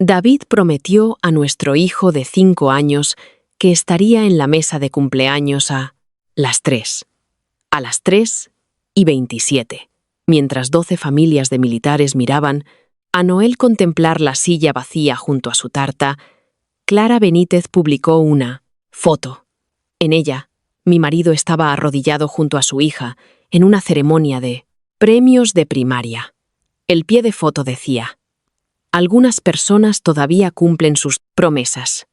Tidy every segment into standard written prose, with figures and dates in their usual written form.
David prometió a nuestro hijo de 5 años que estaría en la mesa de cumpleaños a las 3. A las 3:27, mientras 12 familias de militares miraban a Noel contemplar la silla vacía junto a su tarta, Clara Benítez publicó una foto. En ella, mi marido estaba arrodillado junto a su hija en una ceremonia de premios de primaria. El pie de foto decía: algunas personas todavía cumplen sus promesas.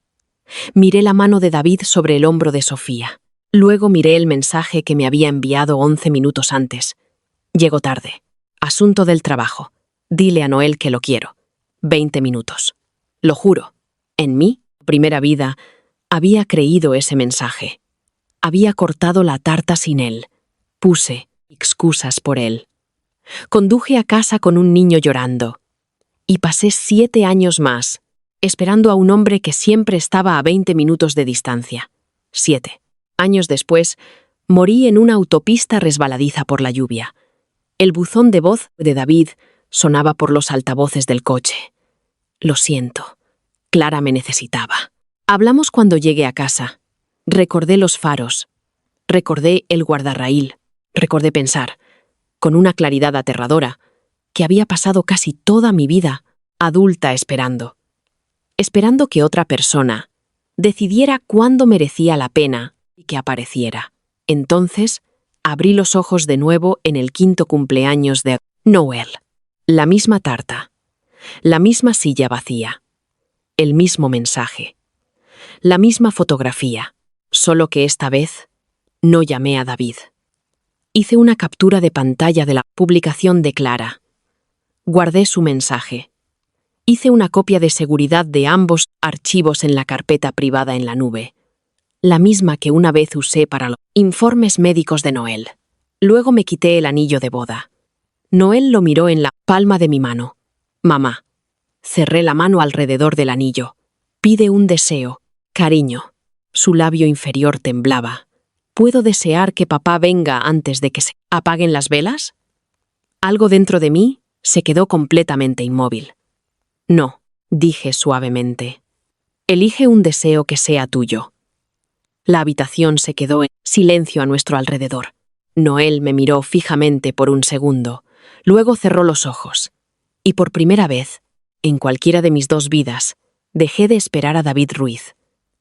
Miré la mano de David sobre el hombro de Sofía. Luego miré el mensaje que me había enviado 11 minutos antes. Llego tarde. Asunto del trabajo. Dile a Noel que lo quiero. 20 minutos. Lo juro. En mi primera vida había creído ese mensaje. Había cortado la tarta sin él. Puse excusas por él. Conduje a casa con un niño llorando. Y pasé 7 años más, esperando a un hombre que siempre estaba a 20 minutos de distancia. 7 años después, morí en una autopista resbaladiza por la lluvia. El buzón de voz de David sonaba por los altavoces del coche. Lo siento. Clara me necesitaba. Hablamos cuando llegué a casa. Recordé los faros. Recordé el guardarraíl. Recordé pensar, con una claridad aterradora, que había pasado casi toda mi vida adulta esperando que otra persona decidiera cuándo merecía la pena y que apareciera. Entonces, abrí los ojos de nuevo en el 5º cumpleaños de Noel. La misma tarta, la misma silla vacía, el mismo mensaje, la misma fotografía, solo que esta vez no llamé a David. Hice una captura de pantalla de la publicación de Clara. Guardé su mensaje. Hice una copia de seguridad de ambos archivos en la carpeta privada en la nube, la misma que una vez usé para los informes médicos de Noel. Luego me quité el anillo de boda. Noel lo miró en la palma de mi mano. Mamá. Cerré la mano alrededor del anillo. Pide un deseo, cariño. Su labio inferior temblaba. ¿Puedo desear que papá venga antes de que se apaguen las velas? Algo dentro de mí se quedó completamente inmóvil. No, dije suavemente. Elige un deseo que sea tuyo. La habitación se quedó en silencio a nuestro alrededor. Noel me miró fijamente por un segundo, luego cerró los ojos. Y por primera vez, en cualquiera de mis 2 vidas, dejé de esperar a David Ruiz.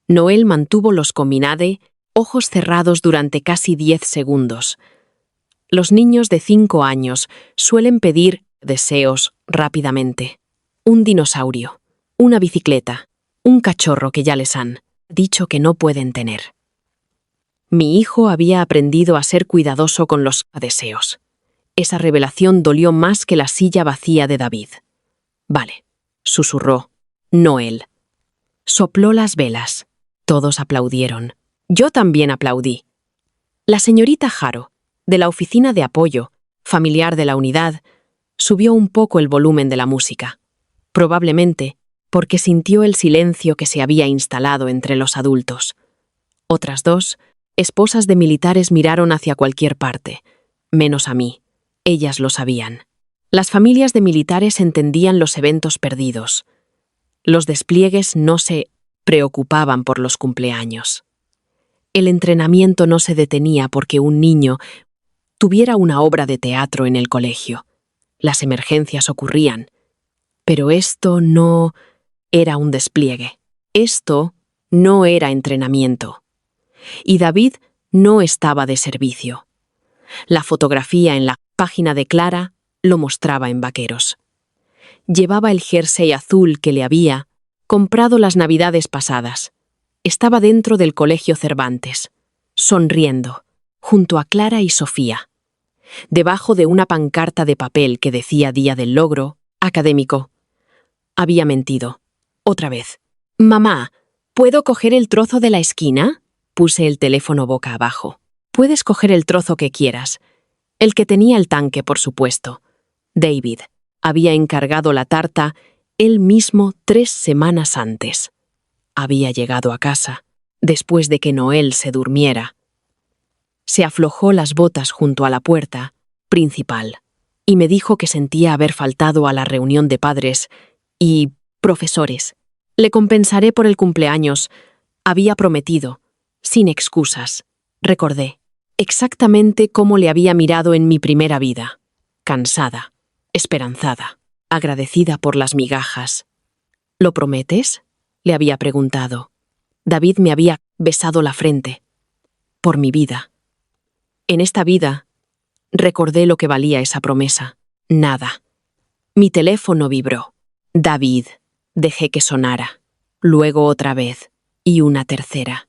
Noel mantuvo los combinade, ojos cerrados durante casi 10 segundos. Los niños de 5 años suelen pedir deseos rápidamente. Un dinosaurio, una bicicleta, un cachorro que ya les han dicho que no pueden tener. Mi hijo había aprendido a ser cuidadoso con los deseos. Esa revelación dolió más que la silla vacía de David. Vale, susurró Noel. Sopló las velas. Todos aplaudieron. Yo también aplaudí. La señorita Haro, de la oficina de apoyo familiar de la unidad, subió un poco el volumen de la música. Probablemente porque sintió el silencio que se había instalado entre los adultos. Otras 2 esposas de militares miraron hacia cualquier parte, menos a mí. Ellas lo sabían. Las familias de militares entendían los eventos perdidos. Los despliegues no se preocupaban por los cumpleaños. El entrenamiento no se detenía porque un niño tuviera una obra de teatro en el colegio. Las emergencias ocurrían. Pero esto no era un despliegue. Esto no era entrenamiento. Y David no estaba de servicio. La fotografía en la página de Clara lo mostraba en vaqueros. Llevaba el jersey azul que le había comprado las navidades pasadas. Estaba dentro del Colegio Cervantes, sonriendo, junto a Clara y Sofía, debajo de una pancarta de papel que decía Día del Logro Académico. Había mentido. Otra vez. Mamá, ¿puedo coger el trozo de la esquina? Puse el teléfono boca abajo. Puedes coger el trozo que quieras. El que tenía el tanque, por supuesto. David había encargado la tarta él mismo 3 semanas antes. Había llegado a casa, después de que Noel se durmiera. Se aflojó las botas junto a la puerta principal y me dijo que sentía haber faltado a la reunión de padres y profesores. Le compensaré por el cumpleaños. Había prometido, sin excusas. Recordé exactamente cómo le había mirado en mi primera vida. Cansada, esperanzada, agradecida por las migajas. ¿Lo prometes?, le había preguntado. David me había besado la frente. Por mi vida. En esta vida, recordé lo que valía esa promesa. Nada. Mi teléfono vibró. David. Dejé que sonara. Luego otra vez. Y una tercera.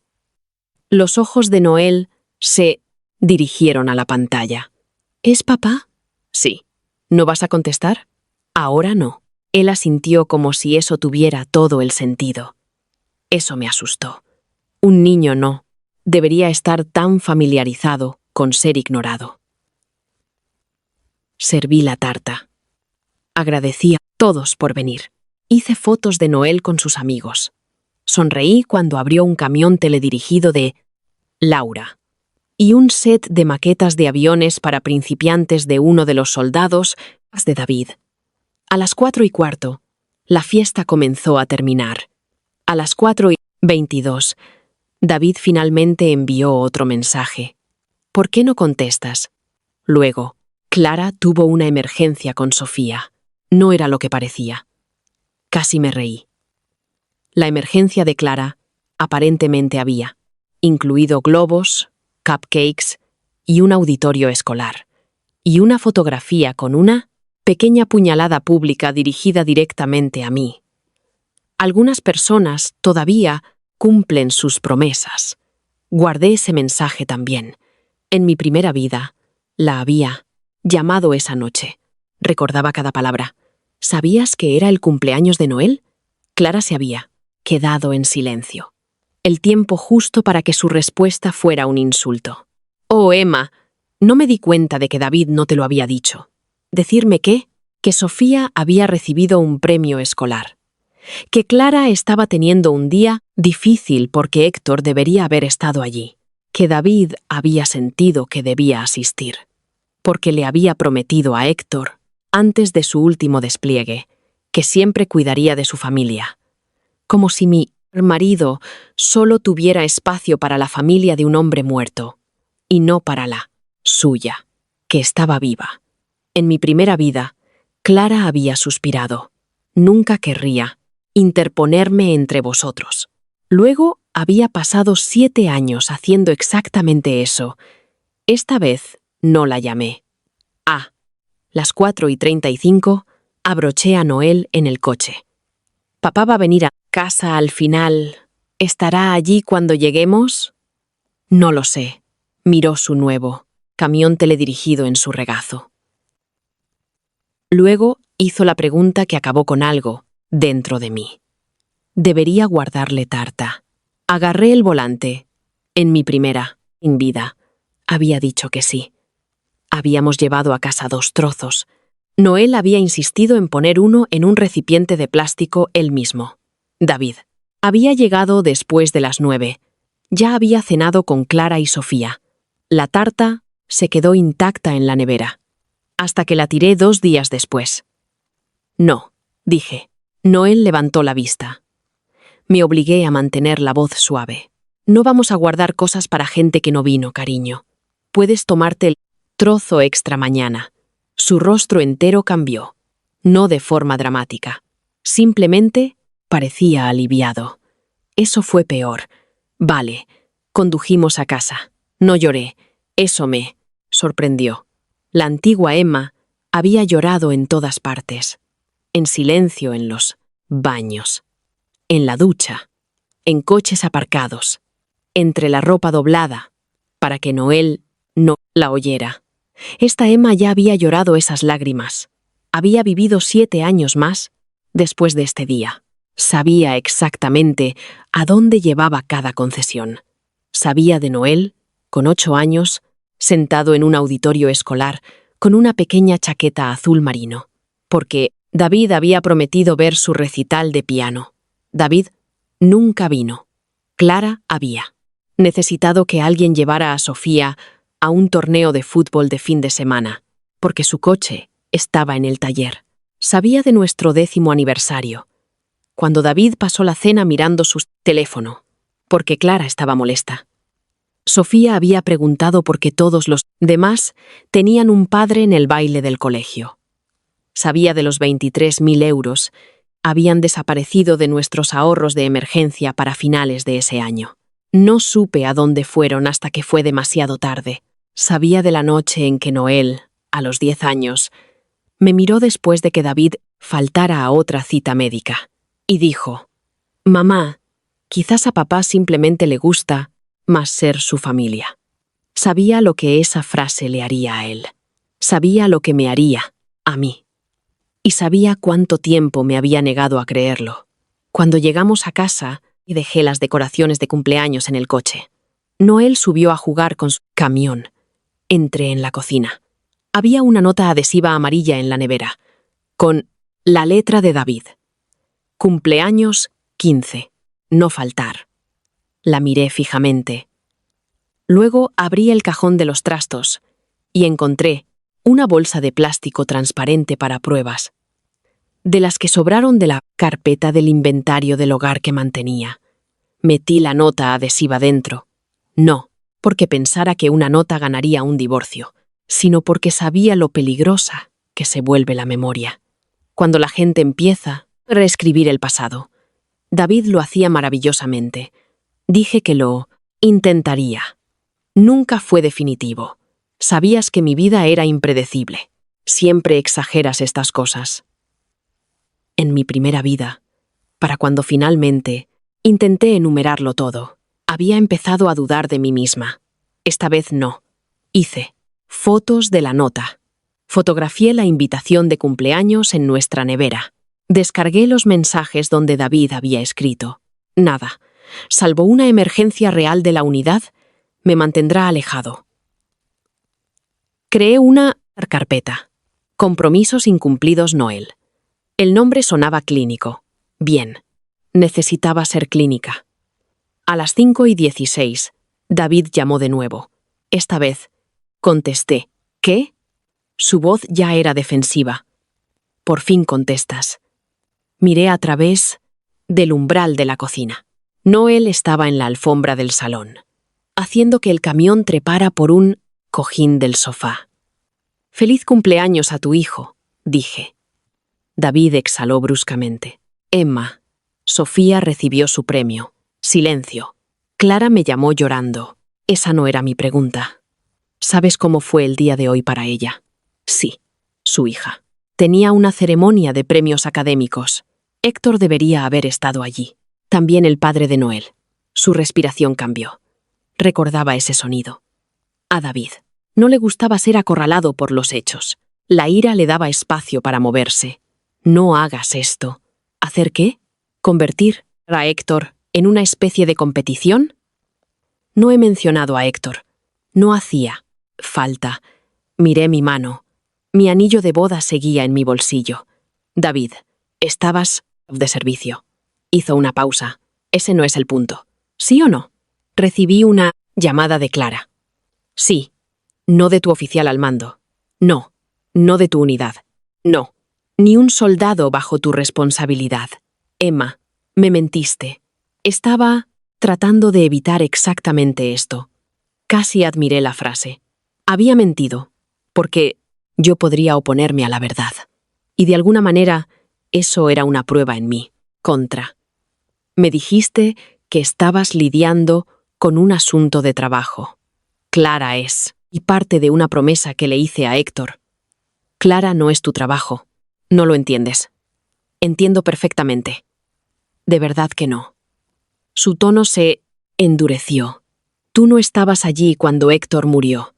Los ojos de Noel se dirigieron a la pantalla. ¿Es papá? Sí. ¿No vas a contestar? Ahora no. Él asintió como si eso tuviera todo el sentido. Eso me asustó. Un niño no debería estar tan familiarizado con ser ignorado. Serví la tarta. Agradecí a todos por venir. Hice fotos de Noel con sus amigos. Sonreí cuando abrió un camión teledirigido de Laura y un set de maquetas de aviones para principiantes de uno de los soldados de David. A las 4:15, la fiesta comenzó a terminar. A las 4:22, David finalmente envió otro mensaje. ¿Por qué no contestas? Luego, Clara tuvo una emergencia con Sofía. No era lo que parecía. Casi me reí. La emergencia de Clara aparentemente había incluido globos, cupcakes y un auditorio escolar, y una fotografía con una pequeña puñalada pública dirigida directamente a mí. Algunas personas todavía cumplen sus promesas. Guardé ese mensaje también. En mi primera vida, la había llamado esa noche. Recordaba cada palabra. ¿Sabías que era el cumpleaños de Noel? Clara se había quedado en silencio. El tiempo justo para que su respuesta fuera un insulto. Oh, Emma, no me di cuenta de que David no te lo había dicho. Decirme que Sofía había recibido un premio escolar. Que Clara estaba teniendo un día difícil porque Héctor debería haber estado allí. Que David había sentido que debía asistir. Porque le había prometido a Héctor, antes de su último despliegue, que siempre cuidaría de su familia. Como si mi marido solo tuviera espacio para la familia de un hombre muerto, y no para la suya, que estaba viva. En mi primera vida, Clara había suspirado. Nunca querría interponerme entre vosotros. Luego había pasado 7 años haciendo exactamente eso. Esta vez no la llamé. A las 4:35 abroché a Noel en el coche. ¿Papá va a venir a casa al final? ¿Estará allí cuando lleguemos? No lo sé. Miró su nuevo camión teledirigido en su regazo. Luego hizo la pregunta que acabó con algo dentro de mí. Debería guardarle tarta. Agarré el volante. En mi primera vida, había dicho que sí. Habíamos llevado a casa 2 trozos. Noel había insistido en poner uno en un recipiente de plástico él mismo. David había llegado después de las 9. Ya había cenado con Clara y Sofía. La tarta se quedó intacta en la nevera, hasta que la tiré 2 días después. No, dije. Noel levantó la vista. Me obligué a mantener la voz suave. No vamos a guardar cosas para gente que no vino, cariño. Puedes tomarte el trozo extra mañana. Su rostro entero cambió. No de forma dramática. Simplemente parecía aliviado. Eso fue peor. Vale, condujimos a casa. No lloré. Eso me sorprendió. La antigua Emma había llorado en todas partes. En silencio en los baños. En la ducha. En coches aparcados. Entre la ropa doblada. Para que Noel no la oyera. Esta Emma ya había llorado esas lágrimas. Había vivido 7 años más después de este día. Sabía exactamente a dónde llevaba cada concesión. Sabía de Noel, con 8 años, sentado en un auditorio escolar, con una pequeña chaqueta azul marino. Porque David había prometido ver su recital de piano. David nunca vino. Clara había necesitado que alguien llevara a Sofía a un torneo de fútbol de fin de semana, porque su coche estaba en el taller. Sabía de nuestro 10º aniversario. cuando David pasó la cena mirando su teléfono, porque Clara estaba molesta. Sofía había preguntado por qué todos los demás tenían un padre en el baile del colegio. Sabía de los 23.000 euros, habían desaparecido de nuestros ahorros de emergencia para finales de ese año. No supe a dónde fueron hasta que fue demasiado tarde. Sabía de la noche en que Noel, a los 10 años, me miró después de que David faltara a otra cita médica, y dijo: «Mamá, quizás a papá simplemente le gusta más ser su familia». Sabía lo que esa frase le haría a él. Sabía lo que me haría a mí. Y sabía cuánto tiempo me había negado a creerlo. Cuando llegamos a casa y dejé las decoraciones de cumpleaños en el coche, Noel subió a jugar con su camión. Entré en la cocina. Había una nota adhesiva amarilla en la nevera, con la letra de David. Cumpleaños 15. No faltar. La miré fijamente. Luego abrí el cajón de los trastos y encontré una bolsa de plástico transparente para pruebas, de las que sobraron de la carpeta del inventario del hogar que mantenía. Metí la nota adhesiva dentro. No porque pensara que una nota ganaría un divorcio, sino porque sabía lo peligrosa que se vuelve la memoria. Cuando la gente empieza a reescribir el pasado. David lo hacía maravillosamente. Dije que lo intentaría. Nunca fue definitivo. Sabías que mi vida era impredecible. Siempre exageras estas cosas. En mi primera vida, para cuando finalmente intenté enumerarlo todo, había empezado a dudar de mí misma. Esta vez no. Hice fotos de la nota. Fotografié la invitación de cumpleaños en nuestra nevera. Descargué los mensajes donde David había escrito: «Nada, salvo una emergencia real de la unidad, me mantendrá alejado». Creé una carpeta. Compromisos incumplidos Noel. El nombre sonaba clínico. Bien, necesitaba ser clínica. A las 5:16, David llamó de nuevo. Esta vez, contesté. ¿Qué? Su voz ya era defensiva. «Por fin contestas». Miré a través del umbral de la cocina. Noel estaba en la alfombra del salón, haciendo que el camión trepara por un cojín del sofá. «Feliz cumpleaños a tu hijo», dije. David exhaló bruscamente. «Emma». Sofía recibió su premio. Silencio. Clara me llamó llorando. Esa no era mi pregunta. ¿Sabes cómo fue el día de hoy para ella? Sí, su hija. Tenía una ceremonia de premios académicos. Héctor debería haber estado allí. También el padre de Noel. Su respiración cambió. Recordaba ese sonido. A David no le gustaba ser acorralado por los hechos. La ira le daba espacio para moverse. «No hagas esto». ¿Hacer qué? ¿Convertir a Héctor en una especie de competición? No he mencionado a Héctor. No hacía falta. Miré mi mano. Mi anillo de boda seguía en mi bolsillo. «David, estabas de servicio». Hizo una pausa. «Ese no es el punto. ¿Sí o no?» Recibí una llamada de Clara. «Sí. No de tu oficial al mando. No. No de tu unidad. No. Ni un soldado bajo tu responsabilidad. Emma, me mentiste. Estaba tratando de evitar exactamente esto». Casi admiré la frase. Había mentido, porque yo podría oponerme a la verdad. Y de alguna manera, eso era una prueba en mí, contra. Me dijiste que estabas lidiando con un asunto de trabajo. Clara es, y parte de una promesa que le hice a Héctor. Clara no es tu trabajo. No lo entiendes. Entiendo perfectamente. De verdad que no. Su tono se endureció. Tú no estabas allí cuando Héctor murió.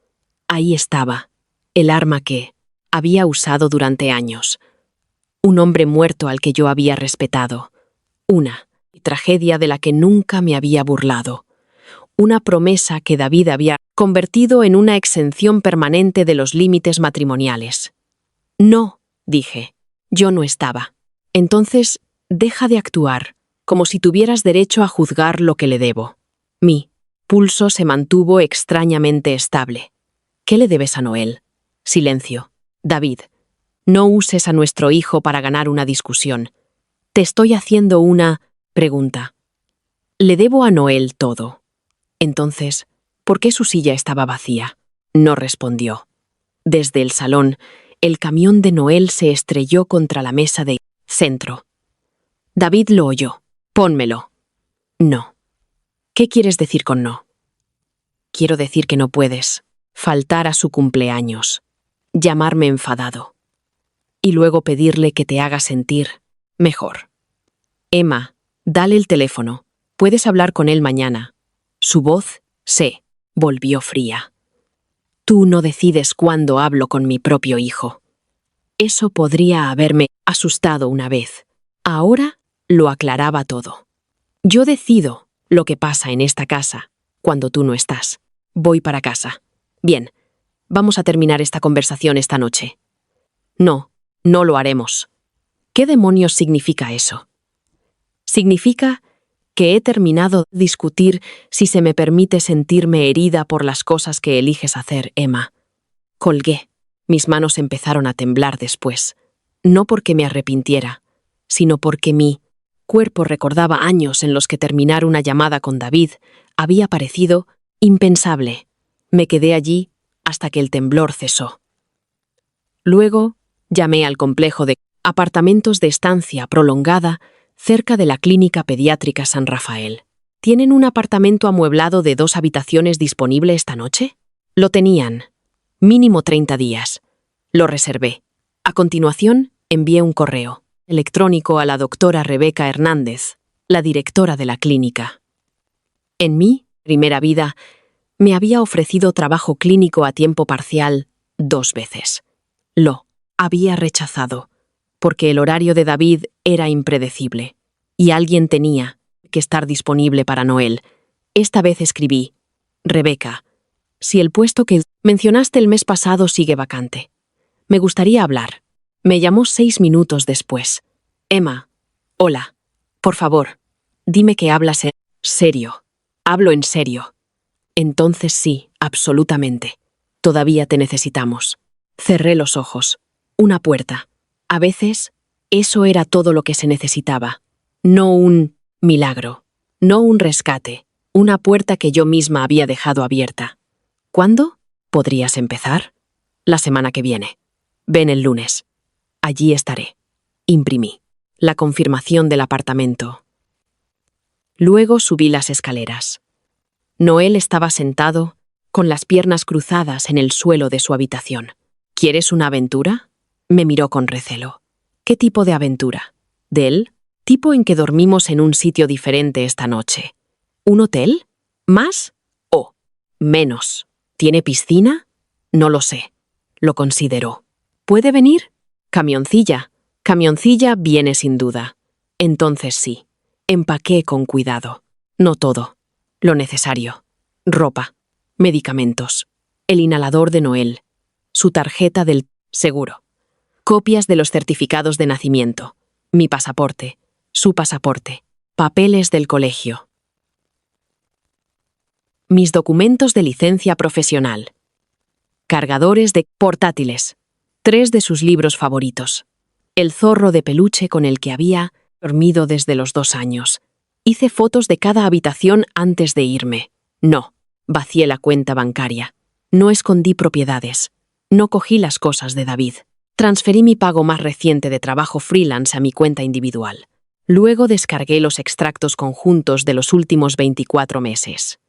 Ahí estaba, el arma que había usado durante años. Un hombre muerto al que yo había respetado. Una tragedia de la que nunca me había burlado. Una promesa que David había convertido en una exención permanente de los límites matrimoniales. «No», dije, «yo no estaba». «Entonces, deja de actuar, como si tuvieras derecho a juzgar lo que le debo». Mi pulso se mantuvo extrañamente estable. «¿Qué le debes a Noel?» Silencio. «David, no uses a nuestro hijo para ganar una discusión. Te estoy haciendo una pregunta. Le debo a Noel todo. Entonces, ¿por qué su silla estaba vacía? No respondió. Desde el salón, el camión de Noel se estrelló contra la mesa de centro. David lo oyó. Pónmelo. No. ¿Qué quieres decir con no? Quiero decir que no puedes faltar a su cumpleaños, llamarme enfadado y luego pedirle que te haga sentir mejor. Emma, dale el teléfono. Puedes hablar con él mañana. Su voz se volvió fría. Tú no decides cuándo hablo con mi propio hijo. Eso podría haberme asustado una vez. Ahora lo aclaraba todo. Yo decido lo que pasa en esta casa cuando tú no estás. Voy para casa. Bien, vamos a terminar esta conversación esta noche. No, no lo haremos. ¿Qué demonios significa eso? Significa que he terminado de discutir si se me permite sentirme herida por las cosas que eliges hacer, Emma. Colgué. Mis manos empezaron a temblar después. No porque me arrepintiera, sino porque mi cuerpo recordaba años en los que terminar una llamada con David había parecido impensable. Me quedé allí hasta que el temblor cesó. Luego llamé al complejo de apartamentos de estancia prolongada cerca de la Clínica Pediátrica San Rafael. ¿Tienen un apartamento amueblado de 2 habitaciones disponible esta noche? Lo tenían. Mínimo 30 días. Lo reservé. A continuación, envié un correo electrónico a la doctora Rebeca Hernández, la directora de la clínica. En mi primera vida, me había ofrecido trabajo clínico a tiempo parcial 2 veces. Lo había rechazado, porque el horario de David era impredecible, y alguien tenía que estar disponible para Noel. Esta vez escribí: Rebeca, si el puesto que mencionaste el mes pasado sigue vacante, me gustaría hablar. Me llamó 6 minutos después. Emma, hola, por favor, dime que hablas en serio. Hablo en serio. Entonces sí, absolutamente. Todavía te necesitamos. Cerré los ojos. Una puerta. A veces, eso era todo lo que se necesitaba. No un milagro, no un rescate, una puerta que yo misma había dejado abierta. ¿Cuándo podrías empezar? La semana que viene. Ven el lunes. Allí estaré. Imprimí la confirmación del apartamento. Luego subí las escaleras. Noel estaba sentado, con las piernas cruzadas en el suelo de su habitación. ¿Quieres una aventura? Me miró con recelo. ¿Qué tipo de aventura? ¿Del tipo en que dormimos en un sitio diferente esta noche? ¿Un hotel? ¿Más? ¿O menos? ¿Tiene piscina? No lo sé. Lo consideró. ¿Puede venir? Camioncilla. Camioncilla viene sin duda. Entonces sí. Empaqué con cuidado. No todo. Lo necesario. Ropa. Medicamentos. El inhalador de Noel. Su tarjeta del seguro. Copias de los certificados de nacimiento. Mi pasaporte. Su pasaporte. Papeles del colegio. Mis documentos de licencia profesional. Cargadores de portátiles. 3 de sus libros favoritos. El zorro de peluche con el que había dormido desde los 2 años. Hice fotos de cada habitación antes de irme. No, vacié la cuenta bancaria. No escondí propiedades. No cogí las cosas de David. Transferí mi pago más reciente de trabajo freelance a mi cuenta individual. Luego descargué los extractos conjuntos de los últimos 24 meses.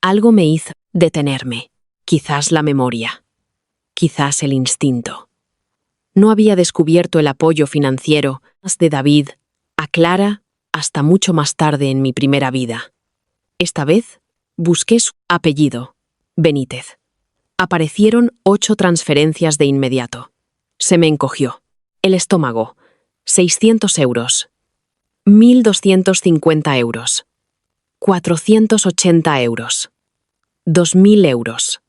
Algo me hizo detenerme. Quizás la memoria. Quizás el instinto. No había descubierto el apoyo financiero de David a Clara hasta mucho más tarde en mi primera vida. Esta vez busqué su apellido, Benítez. Aparecieron 8 transferencias de inmediato. Se me encogió. El estómago. 600 euros. 1.250 euros. 480 euros. 2.000 euros.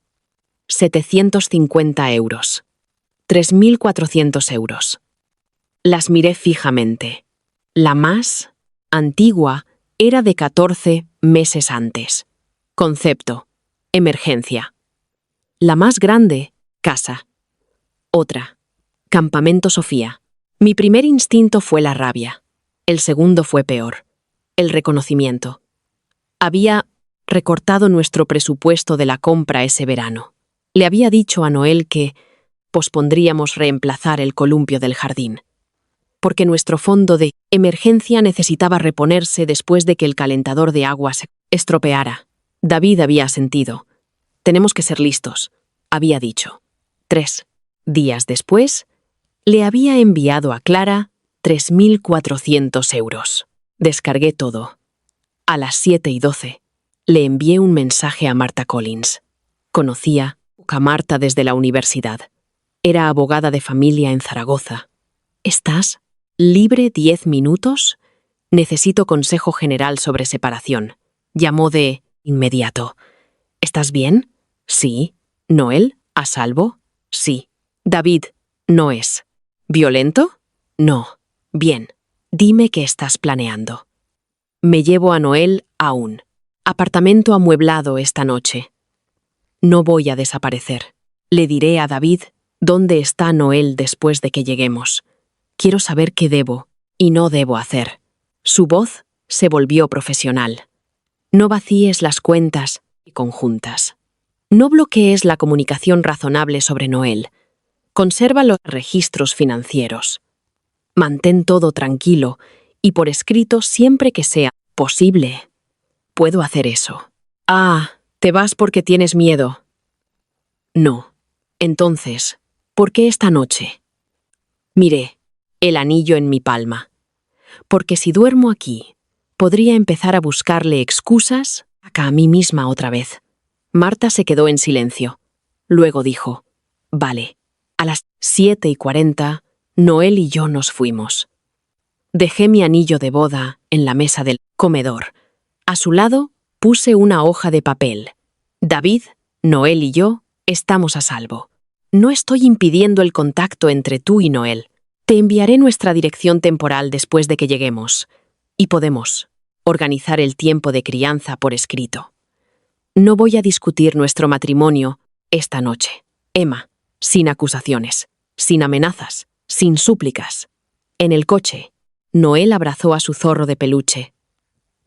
750 euros. 3.400 euros. Las miré fijamente. La más antigua era de 14 meses antes. Concepto. Emergencia. La más grande, casa. Otra. Campamento Sofía. Mi primer instinto fue la rabia. El segundo fue peor. El reconocimiento. Había recortado nuestro presupuesto de la compra ese verano. Le había dicho a Noel que pospondríamos reemplazar el columpio del jardín, porque nuestro fondo de emergencia necesitaba reponerse después de que el calentador de agua se estropeara. David había asentido. Tenemos que ser listos, había dicho. 3 días después, le había enviado a Clara 3.400 euros. Descargué todo. A las 7:12, le envié un mensaje a Marta Collins. Conocía a Marta desde la universidad. Era abogada de familia en Zaragoza. ¿Estás libre 10 minutos? Necesito consejo general sobre separación. Llamó de inmediato. ¿Estás bien? Sí. ¿Noel? ¿A salvo? Sí. David, no es. ¿Violento? No. Bien. Dime qué estás planeando. Me llevo a Noel a un apartamento amueblado esta noche. No voy a desaparecer. Le diré a David dónde está Noel después de que lleguemos. Quiero saber qué debo y no debo hacer. Su voz se volvió profesional. No vacíes las cuentas conjuntas. No bloquees la comunicación razonable sobre Noel. Conserva los registros financieros. Mantén todo tranquilo y por escrito siempre que sea posible. Puedo hacer eso. Ah, ¿te vas porque tienes miedo? No. Entonces, ¿por qué esta noche? Miré el anillo en mi palma. Porque si duermo aquí, podría empezar a buscarle excusas a mí misma otra vez. Marta se quedó en silencio. Luego dijo, vale. A las 7:40, Noel y yo nos fuimos. Dejé mi anillo de boda en la mesa del comedor. A su lado puse una hoja de papel. David, Noel y yo estamos a salvo. No estoy impidiendo el contacto entre tú y Noel. Te enviaré nuestra dirección temporal después de que lleguemos. Y podemos organizar el tiempo de crianza por escrito. No voy a discutir nuestro matrimonio esta noche. Emma, sin acusaciones, sin amenazas, sin súplicas. En el coche, Noel abrazó a su zorro de peluche.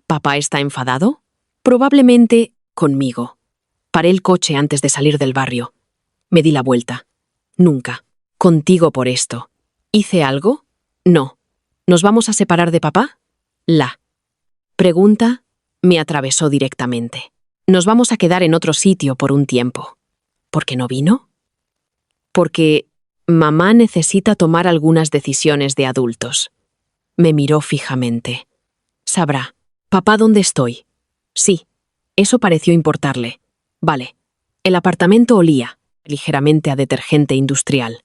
¿Papá está enfadado? Probablemente conmigo. Paré el coche antes de salir del barrio. Me di la vuelta. Nunca. Contigo por esto. ¿Hice algo? No. ¿Nos vamos a separar de papá? La pregunta me atravesó directamente. Nos vamos a quedar en otro sitio por un tiempo. ¿Por qué no vino? Porque mamá necesita tomar algunas decisiones de adultos. Me miró fijamente. Sabrá. Papá, ¿dónde estoy? Sí. Eso pareció importarle. Vale. El apartamento olía ligeramente a detergente industrial.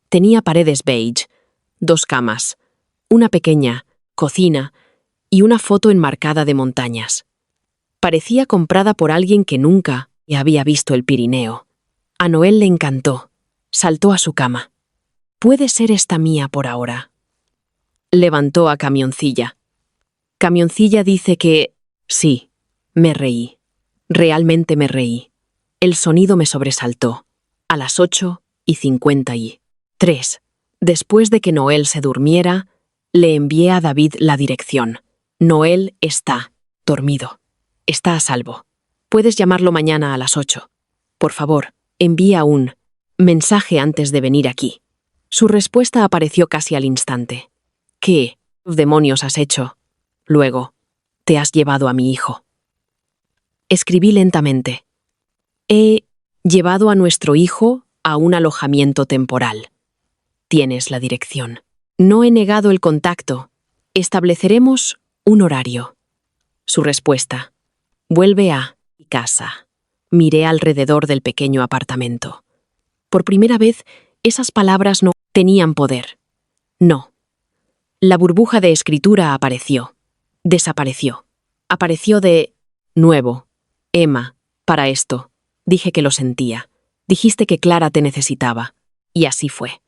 Tenía paredes beige, 2 camas, una pequeña cocina y una foto enmarcada de montañas. Parecía comprada por alguien que nunca había visto el Pirineo. A Noel le encantó. Saltó a su cama. ¿Puede ser esta mía por ahora? Levantó a Camioncilla. Camioncilla dice que... Sí, me reí. Realmente me reí. El sonido me sobresaltó. A las 8:53. Después de que Noel se durmiera, le envié a David la dirección. Noel está dormido. Está a salvo. Puedes llamarlo mañana a las 8. Por favor, envía un mensaje antes de venir aquí. Su respuesta apareció casi al instante. ¿Qué demonios has hecho? Luego, te has llevado a mi hijo. Escribí lentamente. He llevado a nuestro hijo a un alojamiento temporal. Tienes la dirección. No he negado el contacto. Estableceremos un horario. Su respuesta. Vuelve a casa. Miré alrededor del pequeño apartamento. Por primera vez, esas palabras no tenían poder. No. La burbuja de escritura apareció. Desapareció. Apareció de nuevo. Emma, para esto. Dije que lo sentía. Dijiste que Clara te necesitaba. Y así fue.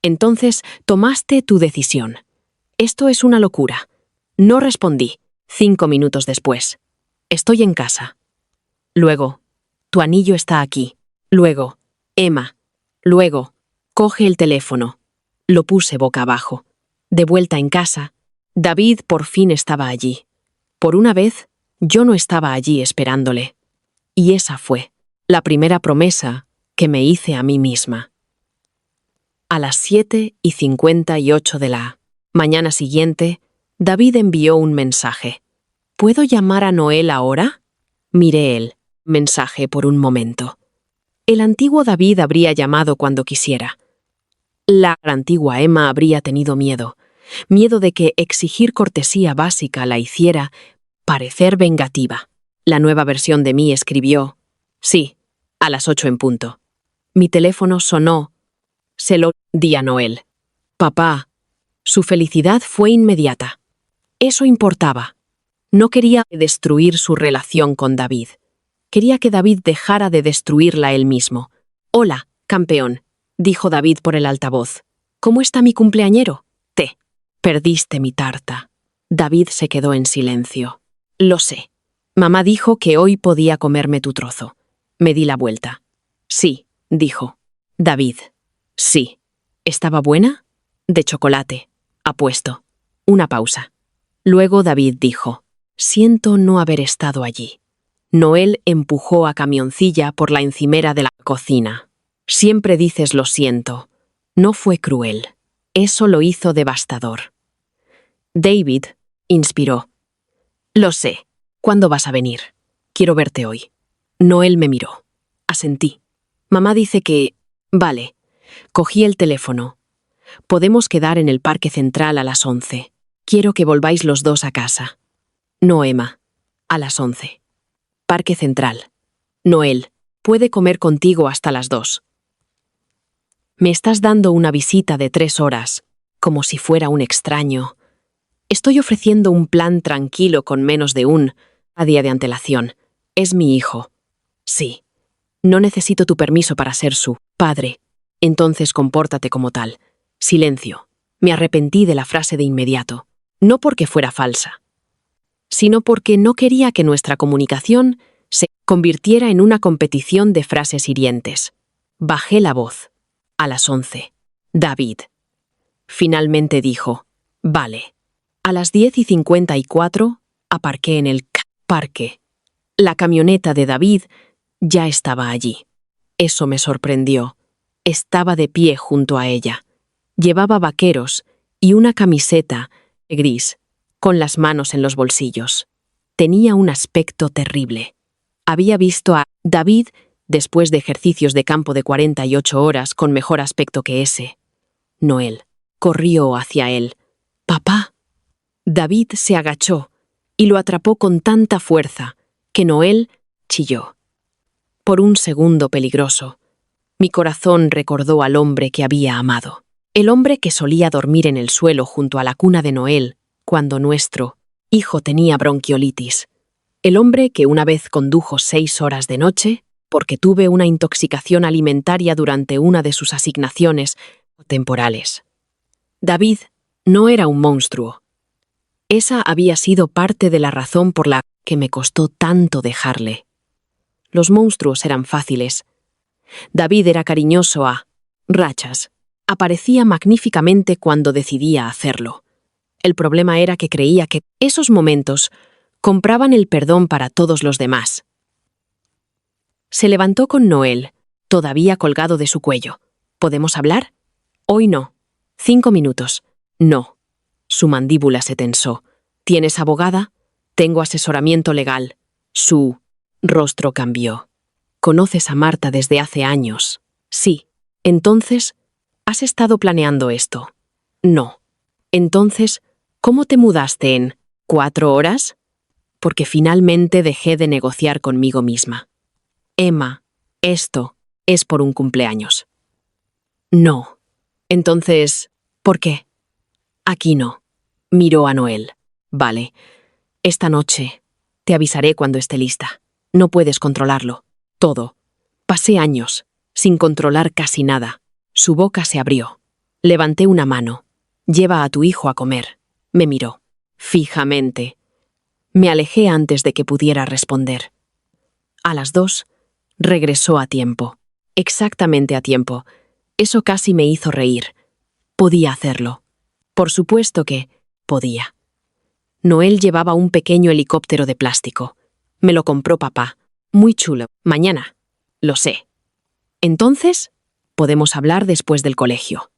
Entonces tomaste tu decisión. Esto es una locura. No respondí. 5 minutos después. Estoy en casa. Luego, tu anillo está aquí. Luego, Emma. Luego, coge el teléfono. Lo puse boca abajo. De vuelta en casa, David por fin estaba allí. Por una vez, yo no estaba allí esperándole. Y esa fue la primera promesa que me hice a mí misma. A las 7:58 de la mañana siguiente, David envió un mensaje. ¿Puedo llamar a Noel ahora? Miré el mensaje por un momento. El antiguo David habría llamado cuando quisiera. La antigua Emma habría tenido miedo de que exigir cortesía básica la hiciera parecer vengativa. La nueva versión de mí escribió: sí, a las 8 en punto. Mi teléfono sonó. Se lo di a Noel. Papá. Su felicidad fue inmediata. Eso importaba. No quería destruir su relación con David. Quería que David dejara de destruirla él mismo. Hola, campeón, dijo David por el altavoz. ¿Cómo está mi cumpleañero? Perdiste mi tarta. David se quedó en silencio. Lo sé. Mamá dijo que hoy podía comerme tu trozo. Me di la vuelta. Sí, dijo. David. Sí. ¿Estaba buena? De chocolate. Apuesto. Una pausa. Luego David dijo: siento no haber estado allí. Noel empujó a Camioncilla por la encimera de la cocina. Siempre dices lo siento. No fue cruel. Eso lo hizo devastador. David inspiró. Lo sé. ¿Cuándo vas a venir? Quiero verte hoy. Noel me miró. Asentí. Mamá dice que... Vale. Cogí el teléfono. Podemos quedar en el Parque Central a las 11. Quiero que volváis los dos a casa. No, Emma. A las 11. Parque Central. Noel, puede comer contigo hasta las 2. Me estás dando una visita de 3 horas, como si fuera un extraño. Estoy ofreciendo un plan tranquilo con menos de un día de antelación. Es mi hijo. Sí. No necesito tu permiso para ser su padre. Entonces compórtate como tal. Silencio. Me arrepentí de la frase de inmediato. No porque fuera falsa, sino porque no quería que nuestra comunicación se convirtiera en una competición de frases hirientes. Bajé la voz. A las 11. David. Finalmente dijo: vale. A las 10:54 aparqué en el parque. La camioneta de David ya estaba allí. Eso me sorprendió. Estaba de pie junto a ella. Llevaba vaqueros y una camiseta gris, con las manos en los bolsillos. Tenía un aspecto terrible. Había visto a David después de ejercicios de campo de 48 horas con mejor aspecto que ese. Noel corrió hacia él. «¡Papá!». David se agachó y lo atrapó con tanta fuerza que Noel chilló. Por un segundo peligroso, mi corazón recordó al hombre que había amado. El hombre que solía dormir en el suelo junto a la cuna de Noel cuando nuestro hijo tenía bronquiolitis. El hombre que una vez condujo 6 horas de noche porque tuve una intoxicación alimentaria durante una de sus asignaciones temporales. David no era un monstruo. Esa había sido parte de la razón por la que me costó tanto dejarle. Los monstruos eran fáciles. David era cariñoso a rachas. Aparecía magníficamente cuando decidía hacerlo. El problema era que creía que esos momentos compraban el perdón para todos los demás. Se levantó con Noel, todavía colgado de su cuello. ¿Podemos hablar? Hoy no. 5 minutos. No. Su mandíbula se tensó. ¿Tienes abogada? Tengo asesoramiento legal. Su rostro cambió. ¿Conoces a Marta desde hace años? Sí. Entonces, ¿has estado planeando esto? No. Entonces, ¿cómo te mudaste en 4 horas? Porque finalmente dejé de negociar conmigo misma. Emma, esto es por un cumpleaños. No. Entonces, ¿por qué? Aquí no. Miró a Noel. Vale. Esta noche te avisaré cuando esté lista. No puedes controlarlo. Todo. Pasé años sin controlar casi nada. Su boca se abrió. Levanté una mano. Lleva a tu hijo a comer. Me miró. Fijamente. Me alejé antes de que pudiera responder. A las 2, regresó a tiempo. Exactamente a tiempo. Eso casi me hizo reír. Podía hacerlo. Por supuesto que podía. Noel llevaba un pequeño helicóptero de plástico. Me lo compró papá. Muy chulo. Mañana. Lo sé. Entonces, podemos hablar después del colegio.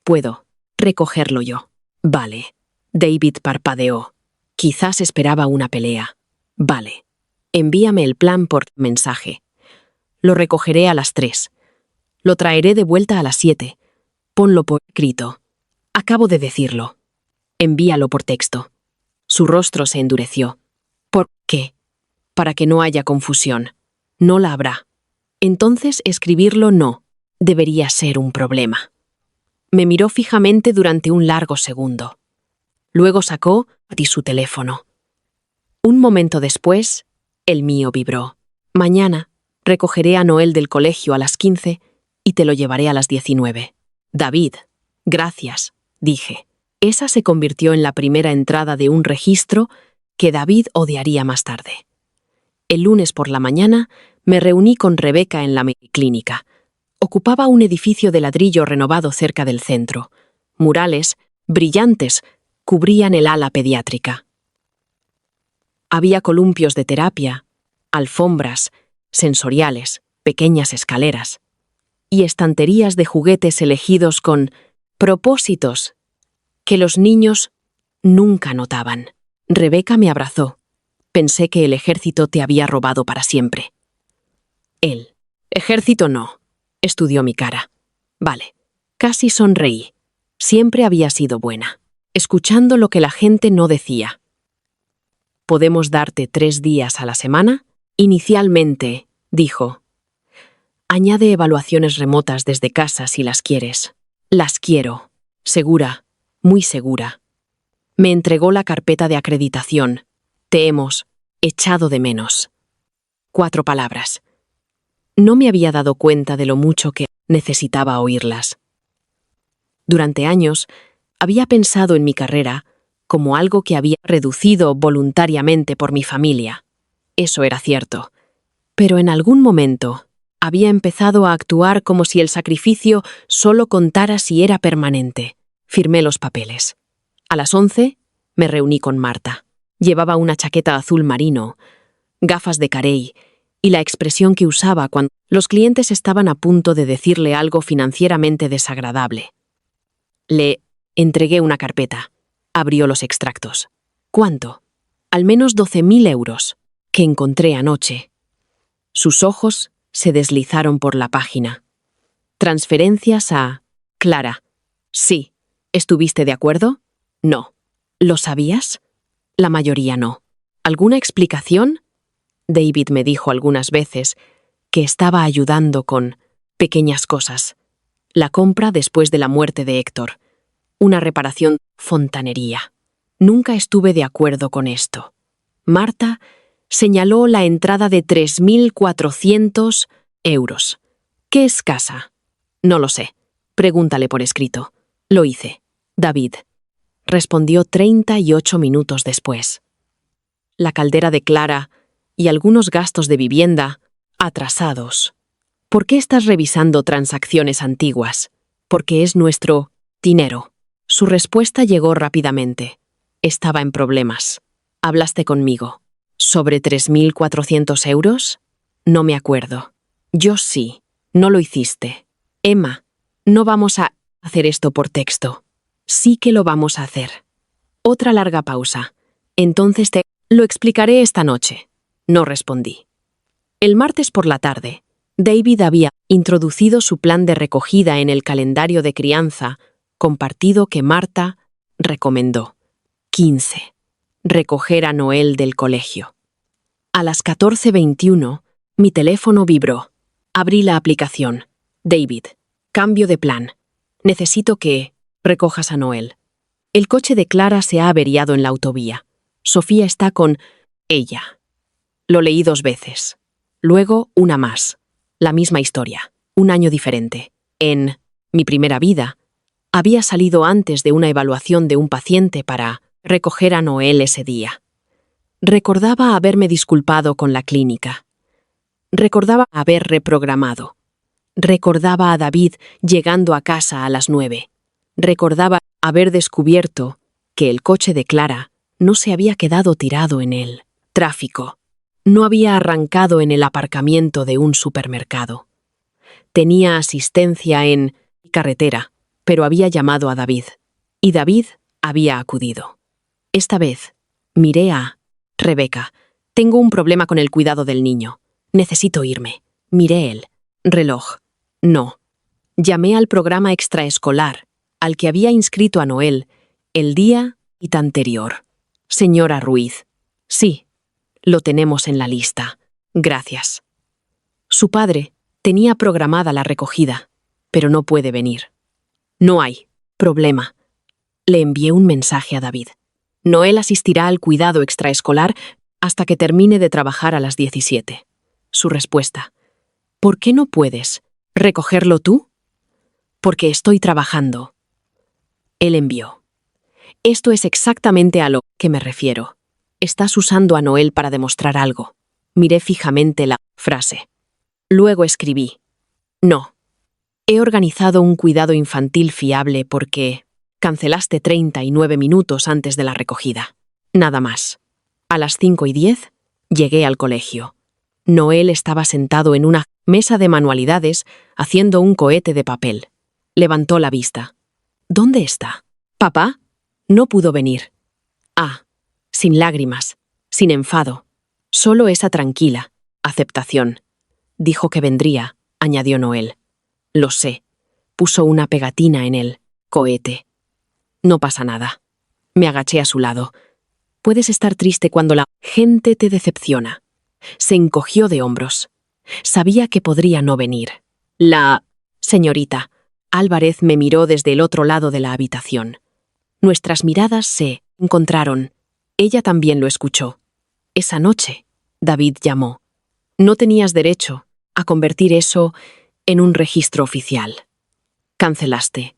Puedo recogerlo yo. Vale. David parpadeó. Quizás esperaba una pelea. Vale. Envíame el plan por mensaje. Lo recogeré a las 3. Lo traeré de vuelta a las 7. Ponlo por escrito. Acabo de decirlo. Envíalo por texto. Su rostro se endureció. ¿Por qué? Para que no haya confusión. No la habrá. Entonces escribirlo no debería ser un problema. Me miró fijamente durante un largo segundo. Luego sacó su teléfono. Un momento después, el mío vibró. Mañana recogeré a Noel del colegio a las 15 y te lo llevaré a las 19. David, gracias, dije. Esa se convirtió en la primera entrada de un registro que David odiaría más tarde. El lunes por la mañana me reuní con Rebeca en la clínica. Ocupaba un edificio de ladrillo renovado cerca del centro. Murales, brillantes, cubrían el ala pediátrica. Había columpios de terapia, alfombras, sensoriales, pequeñas escaleras y estanterías de juguetes elegidos con propósitos que los niños nunca notaban. Rebeca me abrazó. Pensé que el ejército te había robado para siempre. El ejército no. Estudió mi cara. Vale. Casi sonreí. Siempre había sido buena, escuchando lo que la gente no decía. ¿Podemos darte 3 días a la semana? Inicialmente, dijo. Añade evaluaciones remotas desde casa si las quieres. Las quiero. Segura. Muy segura. Me entregó la carpeta de acreditación. Te hemos echado de menos. 4 palabras. No me había dado cuenta de lo mucho que necesitaba oírlas. Durante años, había pensado en mi carrera como algo que había reducido voluntariamente por mi familia. Eso era cierto. Pero en algún momento había empezado a actuar como si el sacrificio solo contara si era permanente. Firmé los papeles. A las 11 me reuní con Marta. Llevaba una chaqueta azul marino, gafas de carey y la expresión que usaba cuando los clientes estaban a punto de decirle algo financieramente desagradable. Le entregué una carpeta. Abrió los extractos. ¿Cuánto? Al menos 12.000 euros, que encontré anoche. Sus ojos se deslizaron por la página. Transferencias a Clara. Sí. ¿Estuviste de acuerdo? No. ¿Lo sabías? La mayoría no. ¿Alguna explicación? David me dijo algunas veces que estaba ayudando con pequeñas cosas. La compra después de la muerte de Héctor. Una reparación fontanería. Nunca estuve de acuerdo con esto. Marta señaló la entrada de 3.400 euros. ¿Qué escasa? No lo sé. Pregúntale por escrito. Lo hice. David. Respondió 38 minutos después. La caldera de Clara y algunos gastos de vivienda atrasados. ¿Por qué estás revisando transacciones antiguas? Porque es nuestro dinero. Su respuesta llegó rápidamente. Estaba en problemas. Hablaste conmigo. ¿Sobre 3.400 euros? No me acuerdo. Yo sí. No lo hiciste. Emma, no vamos a hacer esto por texto. Sí que lo vamos a hacer. Otra larga pausa. Entonces te lo explicaré esta noche. No respondí. El martes por la tarde, David había introducido su plan de recogida en el calendario de crianza compartido que Marta recomendó. 15. Recoger a Noel del colegio. A las 14:21, mi teléfono vibró. Abrí la aplicación. David, cambio de plan. Necesito que recojas a Noel. El coche de Clara se ha averiado en la autovía. Sofía está con ella. Lo leí 2 veces. Luego, una más. La misma historia. Un año diferente. En mi primera vida, había salido antes de una evaluación de un paciente para recoger a Noel ese día. Recordaba haberme disculpado con la clínica. Recordaba haber reprogramado. Recordaba a David llegando a casa a las 9. Recordaba haber descubierto que el coche de Clara no se había quedado tirado en el tráfico. No había arrancado en el aparcamiento de un supermercado. Tenía asistencia en carretera, pero había llamado a David. Y David había acudido. Esta vez, miré a Rebeca. Tengo un problema con el cuidado del niño. Necesito irme. Miré el reloj. No. Llamé al programa extraescolar, al que había inscrito a Noel el día anterior. Señora Ruiz. Sí, lo tenemos en la lista. Gracias. Su padre tenía programada la recogida, pero no puede venir. No hay problema. Le envié un mensaje a David. Noel asistirá al cuidado extraescolar hasta que termine de trabajar a las 17. Su respuesta. ¿Por qué no puedes recogerlo tú? Porque estoy trabajando. Él envió. Esto es exactamente a lo que me refiero. Estás usando a Noel para demostrar algo. Miré fijamente la frase. Luego escribí. No. He organizado un cuidado infantil fiable porque cancelaste 39 minutos antes de la recogida. Nada más. A las 5:10 llegué al colegio. Noel estaba sentado en una mesa de manualidades haciendo un cohete de papel. Levantó la vista. ¿Dónde está? ¿Papá? No pudo venir. Ah, sin lágrimas, sin enfado. Solo esa tranquila aceptación. Dijo que vendría, añadió Noel. Lo sé. Puso una pegatina en el cohete. No pasa nada. Me agaché a su lado. Puedes estar triste cuando la gente te decepciona. Se encogió de hombros. Sabía que podría no venir. La señorita Álvarez me miró desde el otro lado de la habitación. Nuestras miradas se encontraron. Ella también lo escuchó. Esa noche, David llamó. No tenías derecho a convertir eso en un registro oficial. Cancelaste.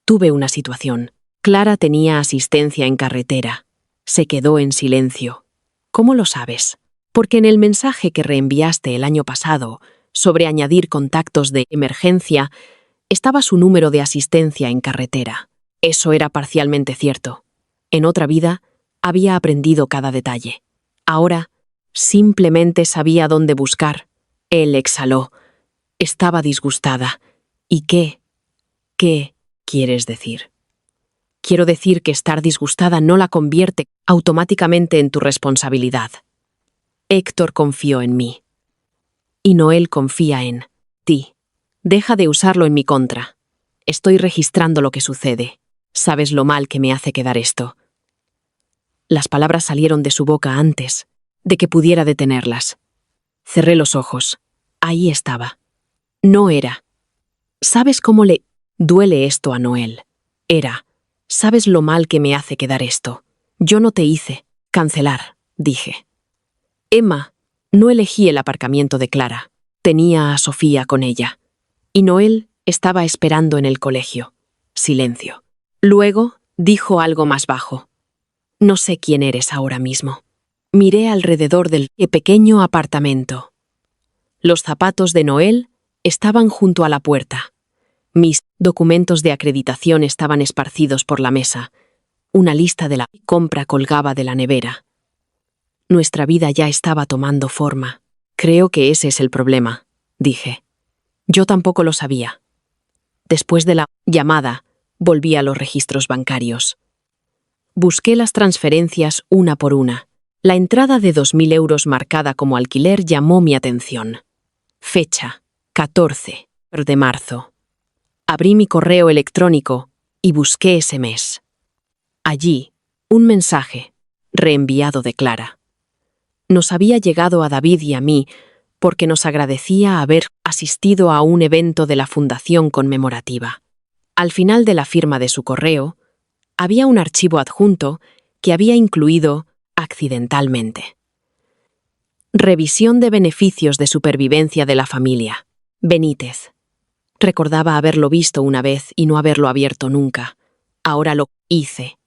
Tuve una situación. Clara tenía asistencia en carretera. Se quedó en silencio. ¿Cómo lo sabes? Porque en el mensaje que reenviaste el año pasado sobre añadir contactos de emergencia estaba su número de asistencia en carretera. Eso era parcialmente cierto. En otra vida, había aprendido cada detalle. Ahora, simplemente sabía dónde buscar. Él exhaló. Estaba disgustada. ¿Y qué? ¿Qué quieres decir? Quiero decir que estar disgustada no la convierte automáticamente en tu responsabilidad. Héctor confió en mí. Y Noel confía en ti. Deja de usarlo en mi contra. Estoy registrando lo que sucede. Sabes lo mal que me hace quedar esto. Las palabras salieron de su boca antes de que pudiera detenerlas. Cerré los ojos. Ahí estaba. No era. ¿Sabes cómo le duele esto a Noel? Era. ¿Sabes lo mal que me hace quedar esto? Yo no te hice cancelar, dije. Emma, no elegí el aparcamiento de Clara. Tenía a Sofía con ella. Y Noel estaba esperando en el colegio. Silencio. Luego dijo algo más bajo. No sé quién eres ahora mismo. Miré alrededor del pequeño apartamento. Los zapatos de Noel estaban junto a la puerta. Mis documentos de acreditación estaban esparcidos por la mesa. Una lista de la compra colgaba de la nevera. Nuestra vida ya estaba tomando forma. Creo que ese es el problema, dije. Yo tampoco lo sabía. Después de la llamada, volví a los registros bancarios. Busqué las transferencias una por una. La entrada de 2.000 euros marcada como alquiler llamó mi atención. Fecha: 14 de marzo. Abrí mi correo electrónico y busqué ese mes. Allí, un mensaje, reenviado de Clara. Nos había llegado a David y a mí porque nos agradecía haber asistido a un evento de la Fundación Conmemorativa. Al final de la firma de su correo, había un archivo adjunto que había incluido accidentalmente. Revisión de beneficios de supervivencia de la familia. Benítez. Recordaba haberlo visto una vez y no haberlo abierto nunca. Ahora lo hice.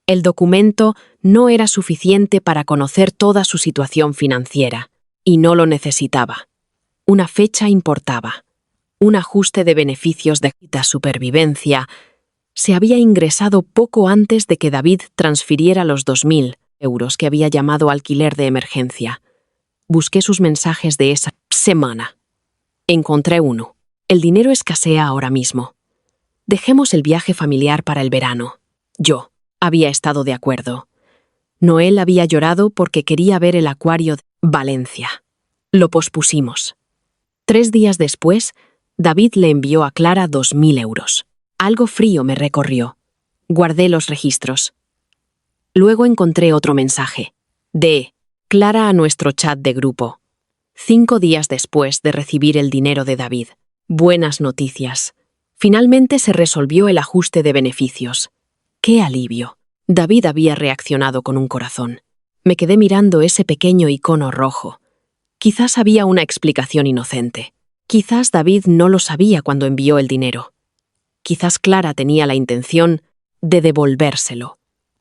El documento no era suficiente para conocer toda su situación financiera, y no lo necesitaba. Una fecha importaba. Un ajuste de beneficios de supervivencia Se había ingresado poco antes de que David transfiriera los 2.000 euros que había llamado alquiler de emergencia. Busqué sus mensajes de esa semana. Encontré uno. El dinero escasea ahora mismo. Dejemos el viaje familiar para el verano. Yo había estado de acuerdo. Noel había llorado porque quería ver el acuario de Valencia. Lo pospusimos. 3 días después, David le envió a Clara 2.000 euros. Algo frío me recorrió. Guardé los registros. Luego encontré otro mensaje. De Clara a nuestro chat de grupo. 5 días después de recibir el dinero de David. Buenas noticias. Finalmente se resolvió el ajuste de beneficios. ¡Qué alivio! David había reaccionado con un corazón. Me quedé mirando ese pequeño icono rojo. Quizás había una explicación inocente. Quizás David no lo sabía cuando envió el dinero. Quizás Clara tenía la intención de devolvérselo.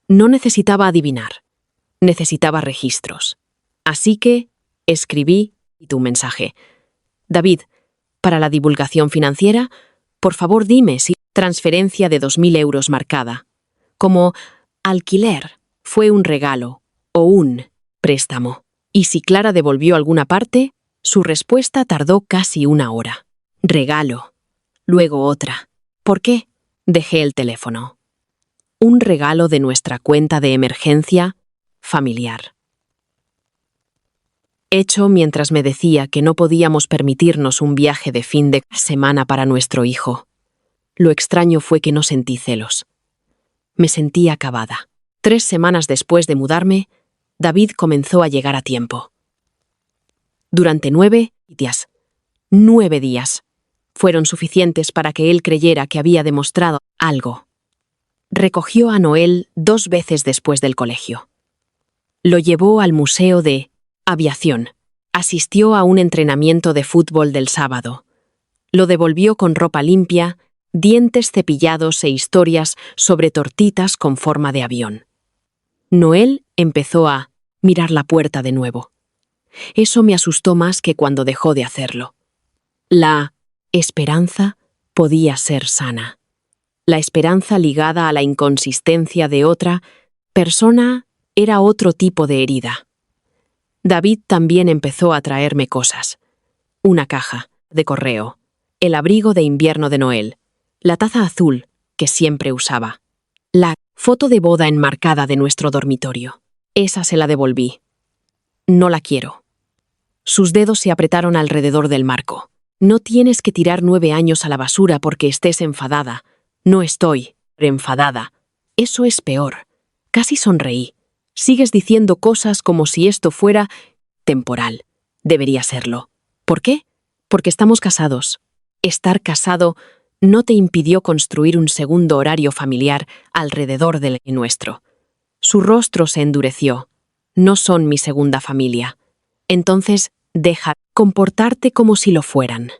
No necesitaba adivinar. Necesitaba registros. Así que escribí tu mensaje. David, para la divulgación financiera, por favor dime si transferencia de 2.000 euros marcada, como alquiler, fue un regalo o un préstamo. Y si Clara devolvió alguna parte, su respuesta tardó casi 1 hora. Regalo. Luego otra. ¿Por qué? Dejé el teléfono. Un regalo de nuestra cuenta de emergencia familiar. Hecho mientras me decía que no podíamos permitirnos un viaje de fin de semana para nuestro hijo. Lo extraño fue que no sentí celos. Me sentí acabada. 3 semanas después de mudarme, David comenzó a llegar a tiempo. Durante 9 días, fueron suficientes para que él creyera que había demostrado algo. Recogió a Noel 2 veces después del colegio. Lo llevó al Museo de Aviación. Asistió a un entrenamiento de fútbol del sábado. Lo devolvió con ropa limpia, dientes cepillados e historias sobre tortitas con forma de avión. Noel empezó a mirar la puerta de nuevo. Eso me asustó más que cuando dejó de hacerlo. La esperanza podía ser sana. La esperanza ligada a la inconsistencia de otra persona era otro tipo de herida. David también empezó a traerme cosas. Una caja de correo, el abrigo de invierno de Noel, la taza azul que siempre usaba, la foto de boda enmarcada de nuestro dormitorio. Esa se la devolví. No la quiero. Sus dedos se apretaron alrededor del marco. No tienes que tirar 9 años a la basura porque estés enfadada. No estoy enfadada. Eso es peor. Casi sonreí. Sigues diciendo cosas como si esto fuera temporal. Debería serlo. ¿Por qué? Porque estamos casados. Estar casado no te impidió construir un segundo horario familiar alrededor del nuestro. Su rostro se endureció. No son mi segunda familia. Entonces, deja comportarte como si lo fueran.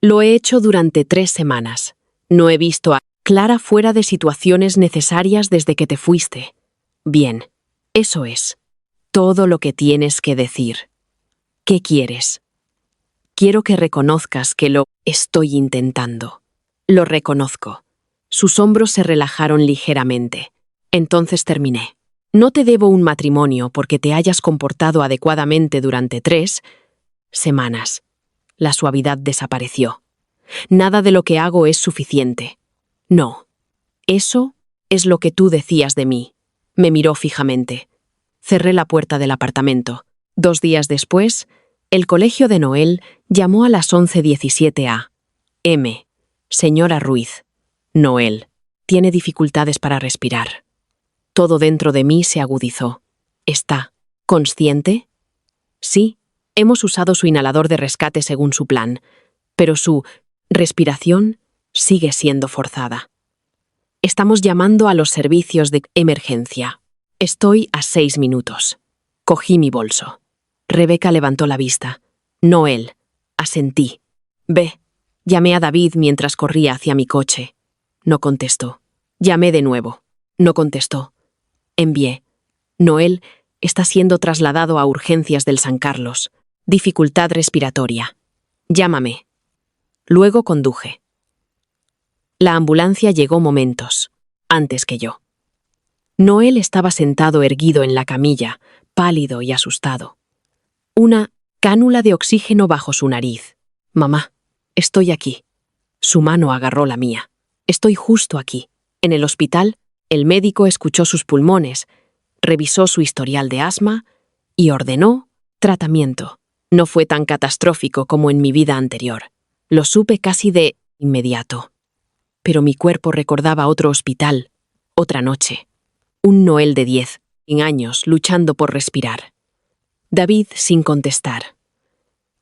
Lo he hecho durante 3 semanas. No he visto a Clara fuera de situaciones necesarias desde que te fuiste. Bien, eso es todo lo que tienes que decir. ¿Qué quieres? Quiero que reconozcas que lo estoy intentando. Lo reconozco. Sus hombros se relajaron ligeramente. Entonces terminé. No te debo un matrimonio porque te hayas comportado adecuadamente durante 3 semanas. La suavidad desapareció. Nada de lo que hago es suficiente. No. Eso es lo que tú decías de mí. Me miró fijamente. Cerré la puerta del apartamento. 2 días después, el colegio de Noel llamó a las 11:17 a.m. Señora Ruiz. Noel. Tiene dificultades para respirar. Todo dentro de mí se agudizó. ¿Está consciente? Sí, hemos usado su inhalador de rescate según su plan, pero su respiración sigue siendo forzada. Estamos llamando a los servicios de emergencia. Estoy a 6 minutos. Cogí mi bolso. Rebeca levantó la vista. Noel. Asentí. Ve. Llamé a David mientras corría hacia mi coche. No contestó. Llamé de nuevo. No contestó. Envié. Noel está siendo trasladado a urgencias del San Carlos. Dificultad respiratoria. Llámame. Luego conduje. La ambulancia llegó momentos antes que yo. Noel estaba sentado erguido en la camilla, pálido y asustado. Una cánula de oxígeno bajo su nariz. Mamá, estoy aquí. Su mano agarró la mía. Estoy justo aquí. En el hospital, el médico escuchó sus pulmones, revisó su historial de asma y ordenó tratamiento. No fue tan catastrófico como en mi vida anterior. Lo supe casi de inmediato. Pero mi cuerpo recordaba otro hospital, otra noche. Un Noel de 10 años luchando por respirar. David sin contestar.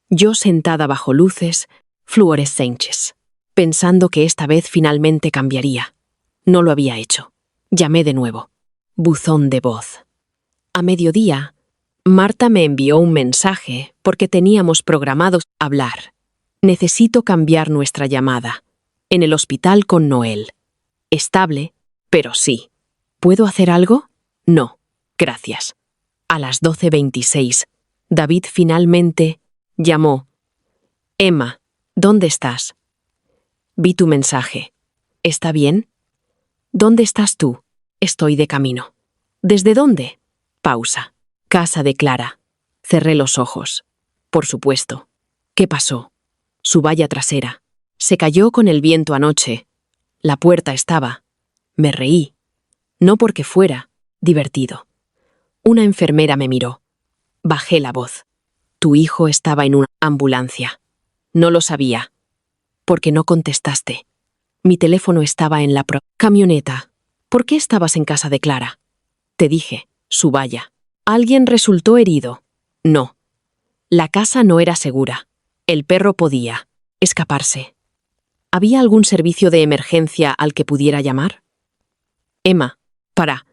Yo sentada bajo luces fluorescentes, pensando que esta vez finalmente cambiaría. No lo había hecho. Llamé de nuevo. Buzón de voz. A mediodía, Marta me envió un mensaje porque teníamos programado hablar. Necesito cambiar nuestra llamada. En el hospital con Noel. Estable, pero sí. ¿Puedo hacer algo? No, gracias. A las 12:26, David finalmente llamó. Emma, ¿dónde estás? Vi tu mensaje. ¿Está bien? ¿Dónde estás tú? Estoy de camino. ¿Desde dónde? Pausa. Casa de Clara. Cerré los ojos. Por supuesto. ¿Qué pasó? Su valla trasera. Se cayó con el viento anoche. La puerta estaba. Me reí. No porque fuera divertido. Una enfermera me miró. Bajé la voz. Tu hijo estaba en una ambulancia. No lo sabía. ¿Por qué no contestaste? Mi teléfono estaba en la camioneta. ¿Por qué estabas en casa de Clara? Te dije, su valla. ¿Alguien resultó herido? No. La casa no era segura. El perro podía escaparse. ¿Había algún servicio de emergencia al que pudiera llamar? Emma, para.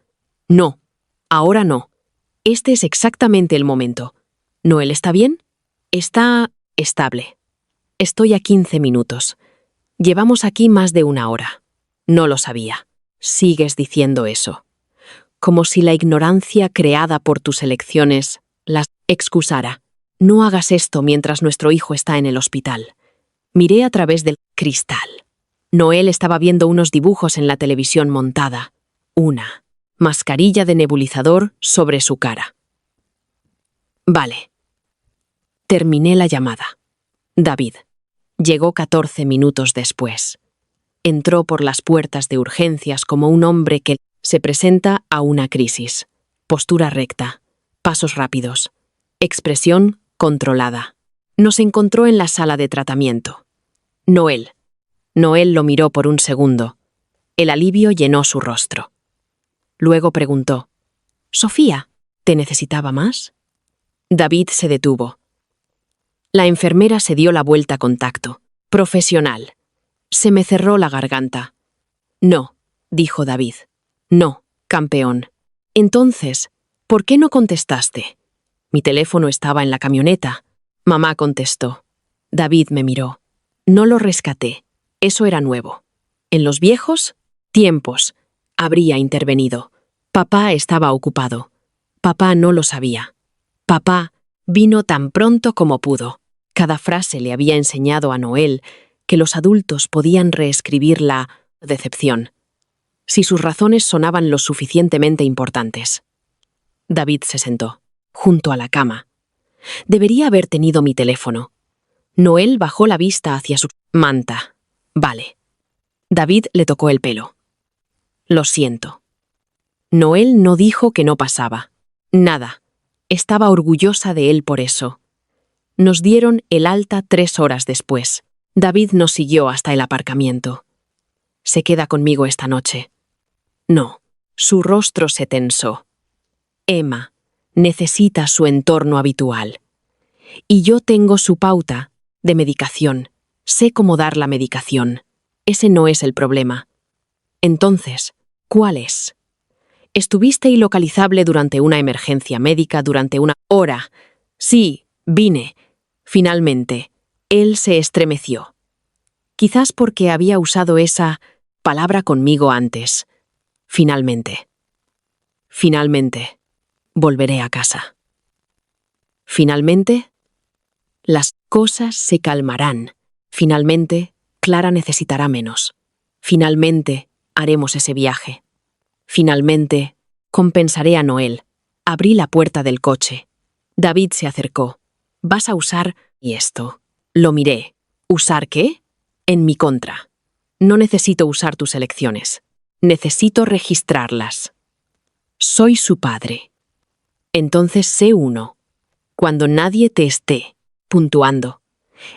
No. Ahora no. Este es exactamente el momento. ¿Noel está bien? Está estable. Estoy a 15 minutos. Llevamos aquí más de una hora. No lo sabía. Sigues diciendo eso. Como si la ignorancia creada por tus elecciones las excusara. No hagas esto mientras nuestro hijo está en el hospital. Miré a través del cristal. Noel estaba viendo unos dibujos en la televisión montada. Una mascarilla de nebulizador sobre su cara. Vale. Terminé la llamada. David. Llegó 14 minutos después. Entró por las puertas de urgencias como un hombre que se presenta a una crisis. Postura recta, pasos rápidos, expresión controlada. Nos encontró en la sala de tratamiento. Noel. Noel lo miró por un segundo. El alivio llenó su rostro. Luego preguntó, «Sofía, ¿te necesitaba más?» David se detuvo. La enfermera se dio la vuelta con tacto. Profesional. Se me cerró la garganta. «No», dijo David. «No, campeón. Entonces, ¿por qué no contestaste?» Mi teléfono estaba en la camioneta. Mamá contestó. David me miró. No lo rescaté. Eso era nuevo. En los viejos tiempos habría intervenido. Papá estaba ocupado. Papá no lo sabía. Papá vino tan pronto como pudo. Cada frase le había enseñado a Noel que los adultos podían reescribir la decepción, si sus razones sonaban lo suficientemente importantes. David se sentó, junto a la cama. Debería haber tenido mi teléfono. Noel bajó la vista hacia su manta. Vale. David le tocó el pelo. Lo siento. Noel no dijo que no pasaba. Nada. Estaba orgullosa de él por eso. Nos dieron el alta 3 horas después. David nos siguió hasta el aparcamiento. ¿Se queda conmigo esta noche? No. Su rostro se tensó. Emma necesita su entorno habitual. Y yo tengo su pauta de medicación. Sé cómo dar la medicación. Ese no es el problema. Entonces, ¿cuál es? Estuviste ilocalizable durante una emergencia médica durante una hora. Sí, vine. Finalmente, él se estremeció. Quizás porque había usado esa palabra conmigo antes. Finalmente. Finalmente, volveré a casa. Finalmente, las cosas se calmarán. Finalmente, Clara necesitará menos. Finalmente, haremos ese viaje. Finalmente, compensaré a Noel. Abrí la puerta del coche. David se acercó. ¿Vas a usar y esto? Lo miré. ¿Usar qué? En mi contra. No necesito usar tus elecciones. Necesito registrarlas. Soy su padre. Entonces sé uno. Cuando nadie te esté puntuando.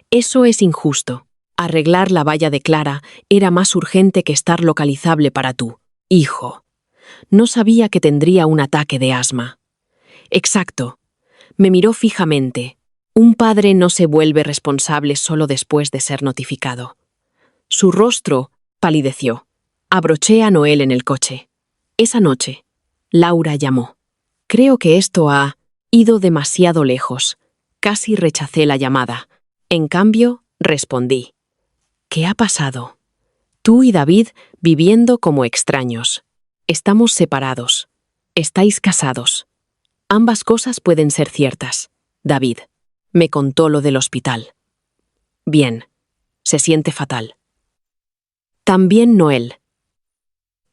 Eso es injusto. Arreglar la valla de Clara era más urgente que estar localizable para tu hijo. No sabía que tendría un ataque de asma. Exacto. Me miró fijamente. Un padre no se vuelve responsable solo después de ser notificado. Su rostro palideció. Abroché a Noel en el coche. Esa noche, Laura llamó. Creo que esto ha ido demasiado lejos. Casi rechacé la llamada. En cambio, respondí. ¿Qué ha pasado? Tú y David viviendo como extraños. Estamos separados. Estáis casados. Ambas cosas pueden ser ciertas. David me contó lo del hospital. Bien. Se siente fatal. También Noel.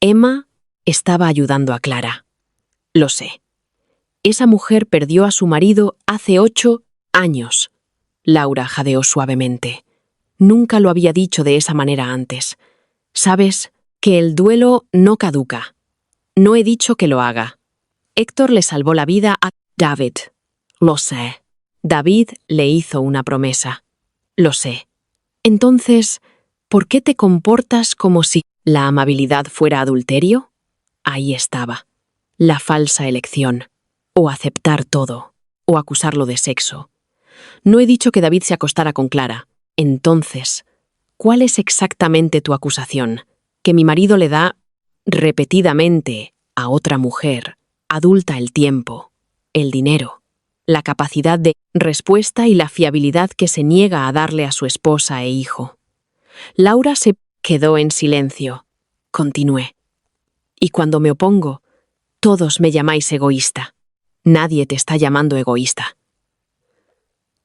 Emma estaba ayudando a Clara. Lo sé. Esa mujer perdió a su marido hace 8 años. Laura jadeó suavemente. Nunca lo había dicho de esa manera antes. Sabes que el duelo no caduca. No he dicho que lo haga. Héctor le salvó la vida a David. Lo sé. David le hizo una promesa. Lo sé. Entonces, ¿por qué te comportas como si la amabilidad fuera adulterio? Ahí estaba. La falsa elección. O aceptar todo. O acusarlo de sexo. No he dicho que David se acostara con Clara. Entonces, ¿cuál es exactamente tu acusación? Que mi marido le da repetidamente a otra mujer, adulta el tiempo, el dinero, la capacidad de respuesta y la fiabilidad que se niega a darle a su esposa e hijo. Laura se quedó en silencio. Continué. Y cuando me opongo, todos me llamáis egoísta. Nadie te está llamando egoísta.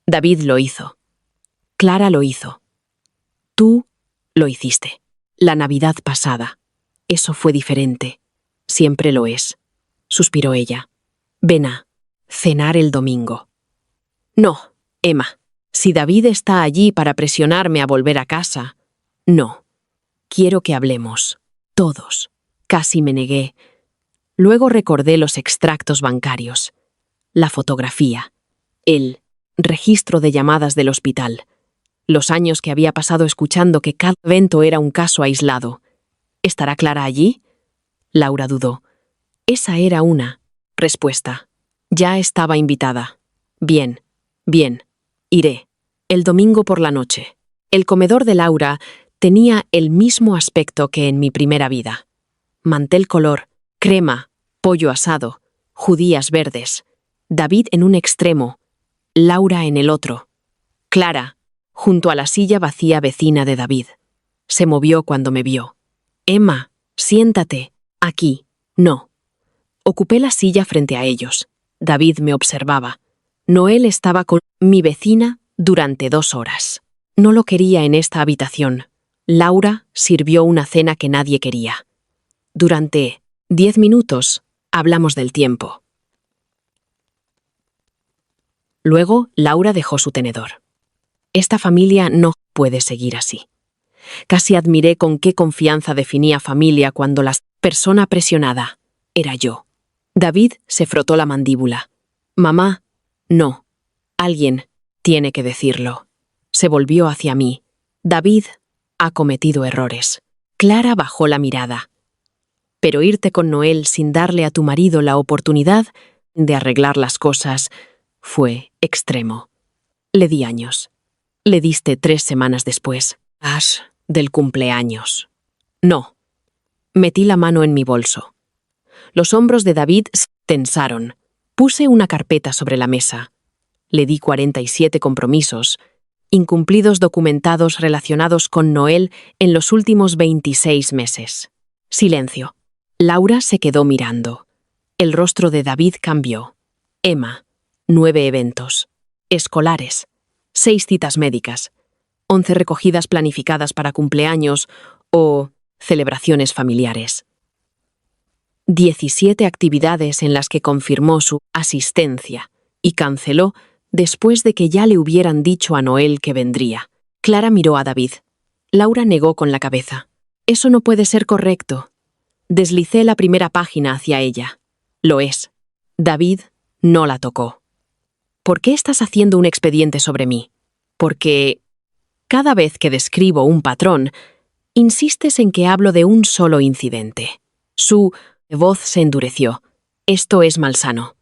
David lo hizo. Clara lo hizo. Tú lo hiciste. La Navidad pasada. Eso fue diferente. Siempre lo es. Suspiró ella. Ven a cenar el domingo. No, Emma. Si David está allí para presionarme a volver a casa. No. Quiero que hablemos. Todos. Casi me negué. Luego recordé los extractos bancarios. La fotografía. El registro de llamadas del hospital. Los años que había pasado escuchando que cada evento era un caso aislado. ¿Estará Clara allí? Laura dudó. Esa era una respuesta. Ya estaba invitada. Bien, bien. Iré. El domingo por la noche. El comedor de Laura tenía el mismo aspecto que en mi primera vida. Mantel color, crema, pollo asado, judías verdes. David en un extremo, Laura en el otro. Clara, junto a la silla vacía vecina de David. Se movió cuando me vio. Emma, siéntate. Aquí. No. Ocupé la silla frente a ellos. David me observaba. Noel estaba con mi vecina durante 2 horas. No lo quería en esta habitación. Laura sirvió una cena que nadie quería. Durante 10 minutos hablamos del tiempo. Luego, Laura dejó su tenedor. Esta familia no puede seguir así. Casi admiré con qué confianza definía familia cuando la persona presionada era yo. David se frotó la mandíbula. Mamá, no. Alguien tiene que decirlo. Se volvió hacia mí. David ha cometido errores. Clara bajó la mirada. Pero irte con Noel sin darle a tu marido la oportunidad de arreglar las cosas fue extremo. Le di años. Le diste 3 semanas después. Del cumpleaños. No. Metí la mano en mi bolso. Los hombros de David se tensaron. Puse una carpeta sobre la mesa. Le di 47 compromisos, incumplidos documentados relacionados con Noel en los últimos 26 meses. Silencio. Laura se quedó mirando. El rostro de David cambió. Emma, 9 eventos. Escolares. 6 citas médicas. 11 recogidas planificadas para cumpleaños o celebraciones familiares. 17 actividades en las que confirmó su asistencia y canceló después de que ya le hubieran dicho a Noel que vendría. Clara miró a David. Laura negó con la cabeza. Eso no puede ser correcto. Deslicé la primera página hacia ella. Lo es. David no la tocó. ¿Por qué estás haciendo un expediente sobre mí? Porque cada vez que describo un patrón, insistes en que hablo de un solo incidente. Su voz se endureció. Esto es malsano.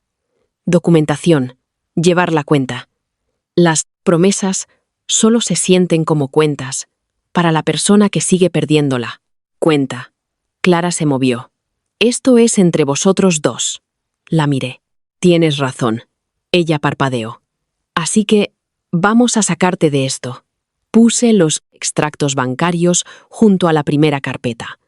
Documentación. Llevar la cuenta. Las promesas solo se sienten como cuentas para la persona que sigue perdiéndola. Cuenta. Clara se movió. Esto es entre vosotros dos. La miré. Tienes razón. Ella parpadeó. Así que vamos a sacarte de esto. Puse los extractos bancarios junto a la primera carpeta.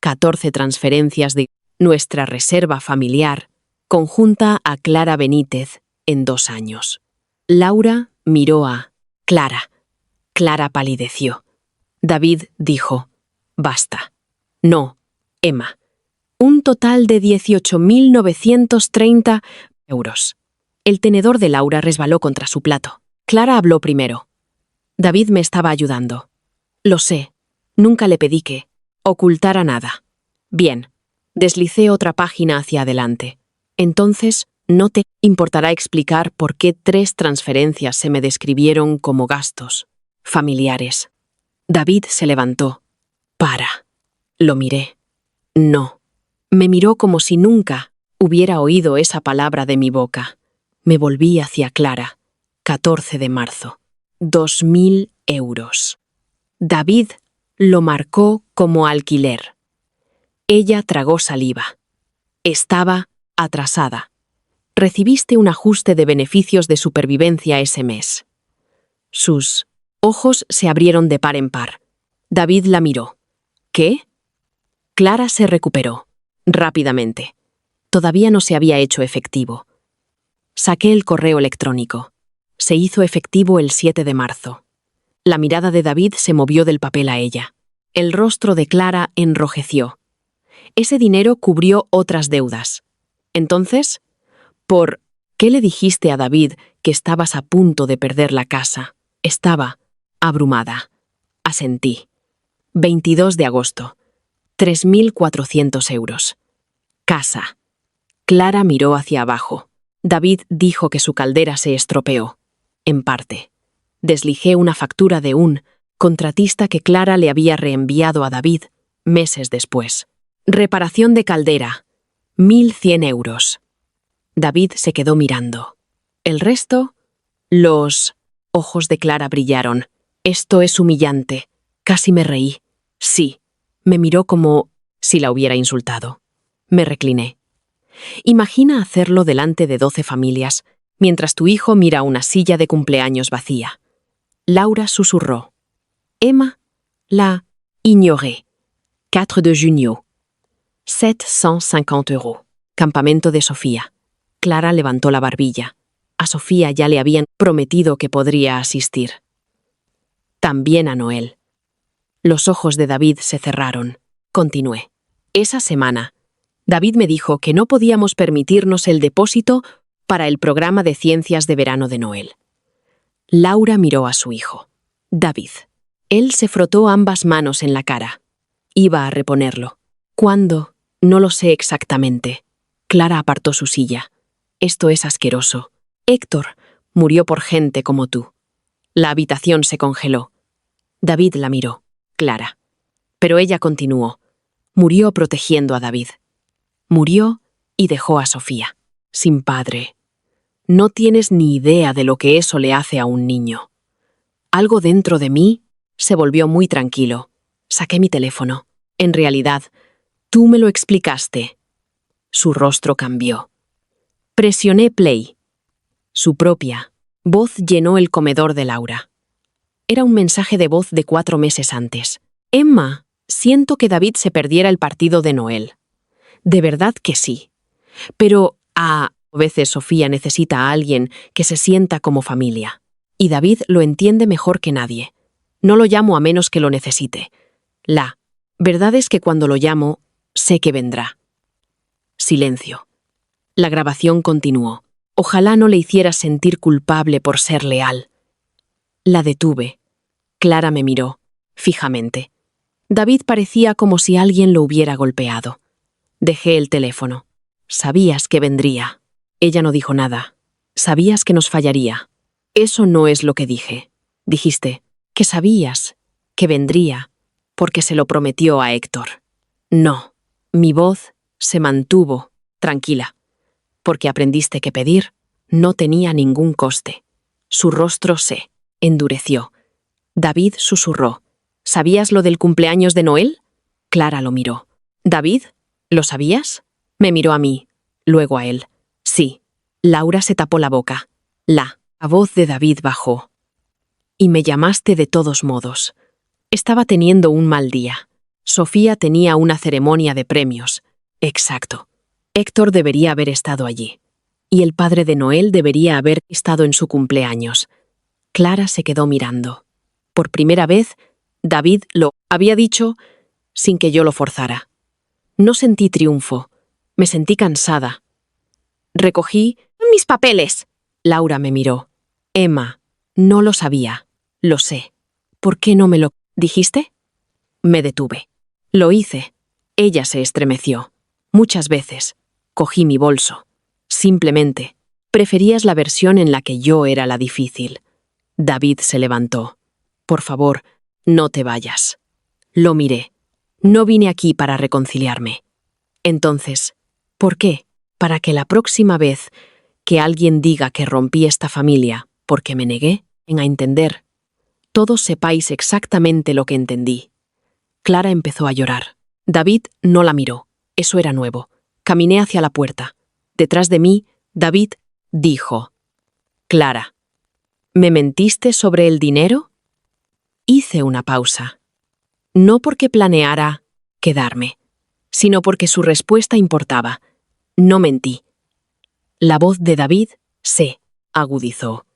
14 transferencias de nuestra reserva familiar, conjunta a Clara Benítez en 2 años. Laura miró a Clara. Clara palideció. David dijo, basta. No, Emma. Un total de 18.930 euros. El tenedor de Laura resbaló contra su plato. Clara habló primero. David me estaba ayudando. Lo sé. Nunca le pedí que ocultara nada. Bien. Deslicé otra página hacia adelante. Entonces, no te importará explicar por qué 3 transferencias se me describieron como gastos familiares. David se levantó. Para. Lo miré. No. Me miró como si nunca hubiera oído esa palabra de mi boca. Me volví hacia Clara. 14 de marzo. 2.000 euros. David lo marcó como alquiler. Ella tragó saliva. Estaba atrasada. Recibiste un ajuste de beneficios de supervivencia ese mes. Sus ojos se abrieron de par en par. David la miró. ¿Qué? Clara se recuperó. Rápidamente. Todavía no se había hecho efectivo. Saqué el correo electrónico. Se hizo efectivo el 7 de marzo. La mirada de David se movió del papel a ella. El rostro de Clara enrojeció. Ese dinero cubrió otras deudas. Entonces, ¿por qué le dijiste a David que estabas a punto de perder la casa? Estaba abrumada. Asentí. 22 de agosto. 3.400 euros. Casa. Clara miró hacia abajo. David dijo que su caldera se estropeó. En parte. Deslijé una factura de un contratista que Clara le había reenviado a David meses después. Reparación de caldera. 1.100 euros. David se quedó mirando. El resto, los ojos de Clara brillaron. Esto es humillante. Casi me reí. Sí. Me miró como si la hubiera insultado. Me recliné. Imagina hacerlo delante de 12 familias, mientras tu hijo mira una silla de cumpleaños vacía. Laura susurró. Emma la ignoré. 4 de junio. 750 euros. Campamento de Sofía. Clara levantó la barbilla. A Sofía ya le habían prometido que podría asistir. También a Noel. Los ojos de David se cerraron. Continué. Esa semana, David me dijo que no podíamos permitirnos el depósito para el programa de ciencias de verano de Noel. Laura miró a su hijo. David. Él se frotó ambas manos en la cara. Iba a reponerlo. ¿Cuándo? No lo sé exactamente. Clara apartó su silla. Esto es asqueroso. Héctor murió por gente como tú. La habitación se congeló. David la miró. Clara. Pero ella continuó. Murió protegiendo a David. Murió y dejó a Sofía. Sin padre. No tienes ni idea de lo que eso le hace a un niño. Algo dentro de mí se volvió muy tranquilo. Saqué mi teléfono. En realidad, tú me lo explicaste. Su rostro cambió. Presioné play. Su propia voz llenó el comedor de Laura. Era un mensaje de voz de 4 meses antes. Emma, siento que David se perdiera el partido de Noel. De verdad que sí. Pero a veces Sofía necesita a alguien que se sienta como familia. Y David lo entiende mejor que nadie. No lo llamo a menos que lo necesite. La Verdad es que cuando lo llamo, sé que vendrá. Silencio. La grabación continuó. Ojalá no le hiciera sentir culpable por ser leal. La detuve. Clara me miró, fijamente. David parecía como si alguien lo hubiera golpeado. Dejé el teléfono. Sabías que vendría. Ella no dijo nada. Sabías que nos fallaría. Eso no es lo que dije. Dijiste que sabías que vendría porque se lo prometió a Héctor. No. Mi voz se mantuvo tranquila, porque aprendiste que pedir no tenía ningún coste. Su rostro se endureció. David susurró. ¿Sabías lo del cumpleaños de Noel? Clara lo miró. ¿David? ¿Lo sabías? Me miró a mí, luego a él. Sí. Laura se tapó la boca. La voz de David bajó. Y me llamaste de todos modos. Estaba teniendo un mal día. Sofía tenía una ceremonia de premios. Exacto. Héctor debería haber estado allí. Y el padre de Noel debería haber estado en su cumpleaños. Clara se quedó mirando. Por primera vez, David lo había dicho sin que yo lo forzara. No sentí triunfo. Me sentí cansada. Recogí mis papeles. Laura me miró. Emma, no lo sabía. Lo sé. ¿Por qué no me lo dijiste? Me detuve. Lo hice. Ella se estremeció. Muchas veces. Cogí mi bolso. Simplemente. Preferías la versión en la que yo era la difícil. David se levantó. Por favor, no te vayas. Lo miré. No vine aquí para reconciliarme. Entonces, ¿por qué? Para que la próxima vez que alguien diga que rompí esta familia porque me negué a entender, todos sepáis exactamente lo que entendí. Clara empezó a llorar. David no la miró. Eso era nuevo. Caminé hacia la puerta. Detrás de mí, David dijo: Clara, ¿me mentiste sobre el dinero? Hice una pausa. No porque planeara quedarme, sino porque su respuesta importaba. No mentí. La voz de David se agudizó.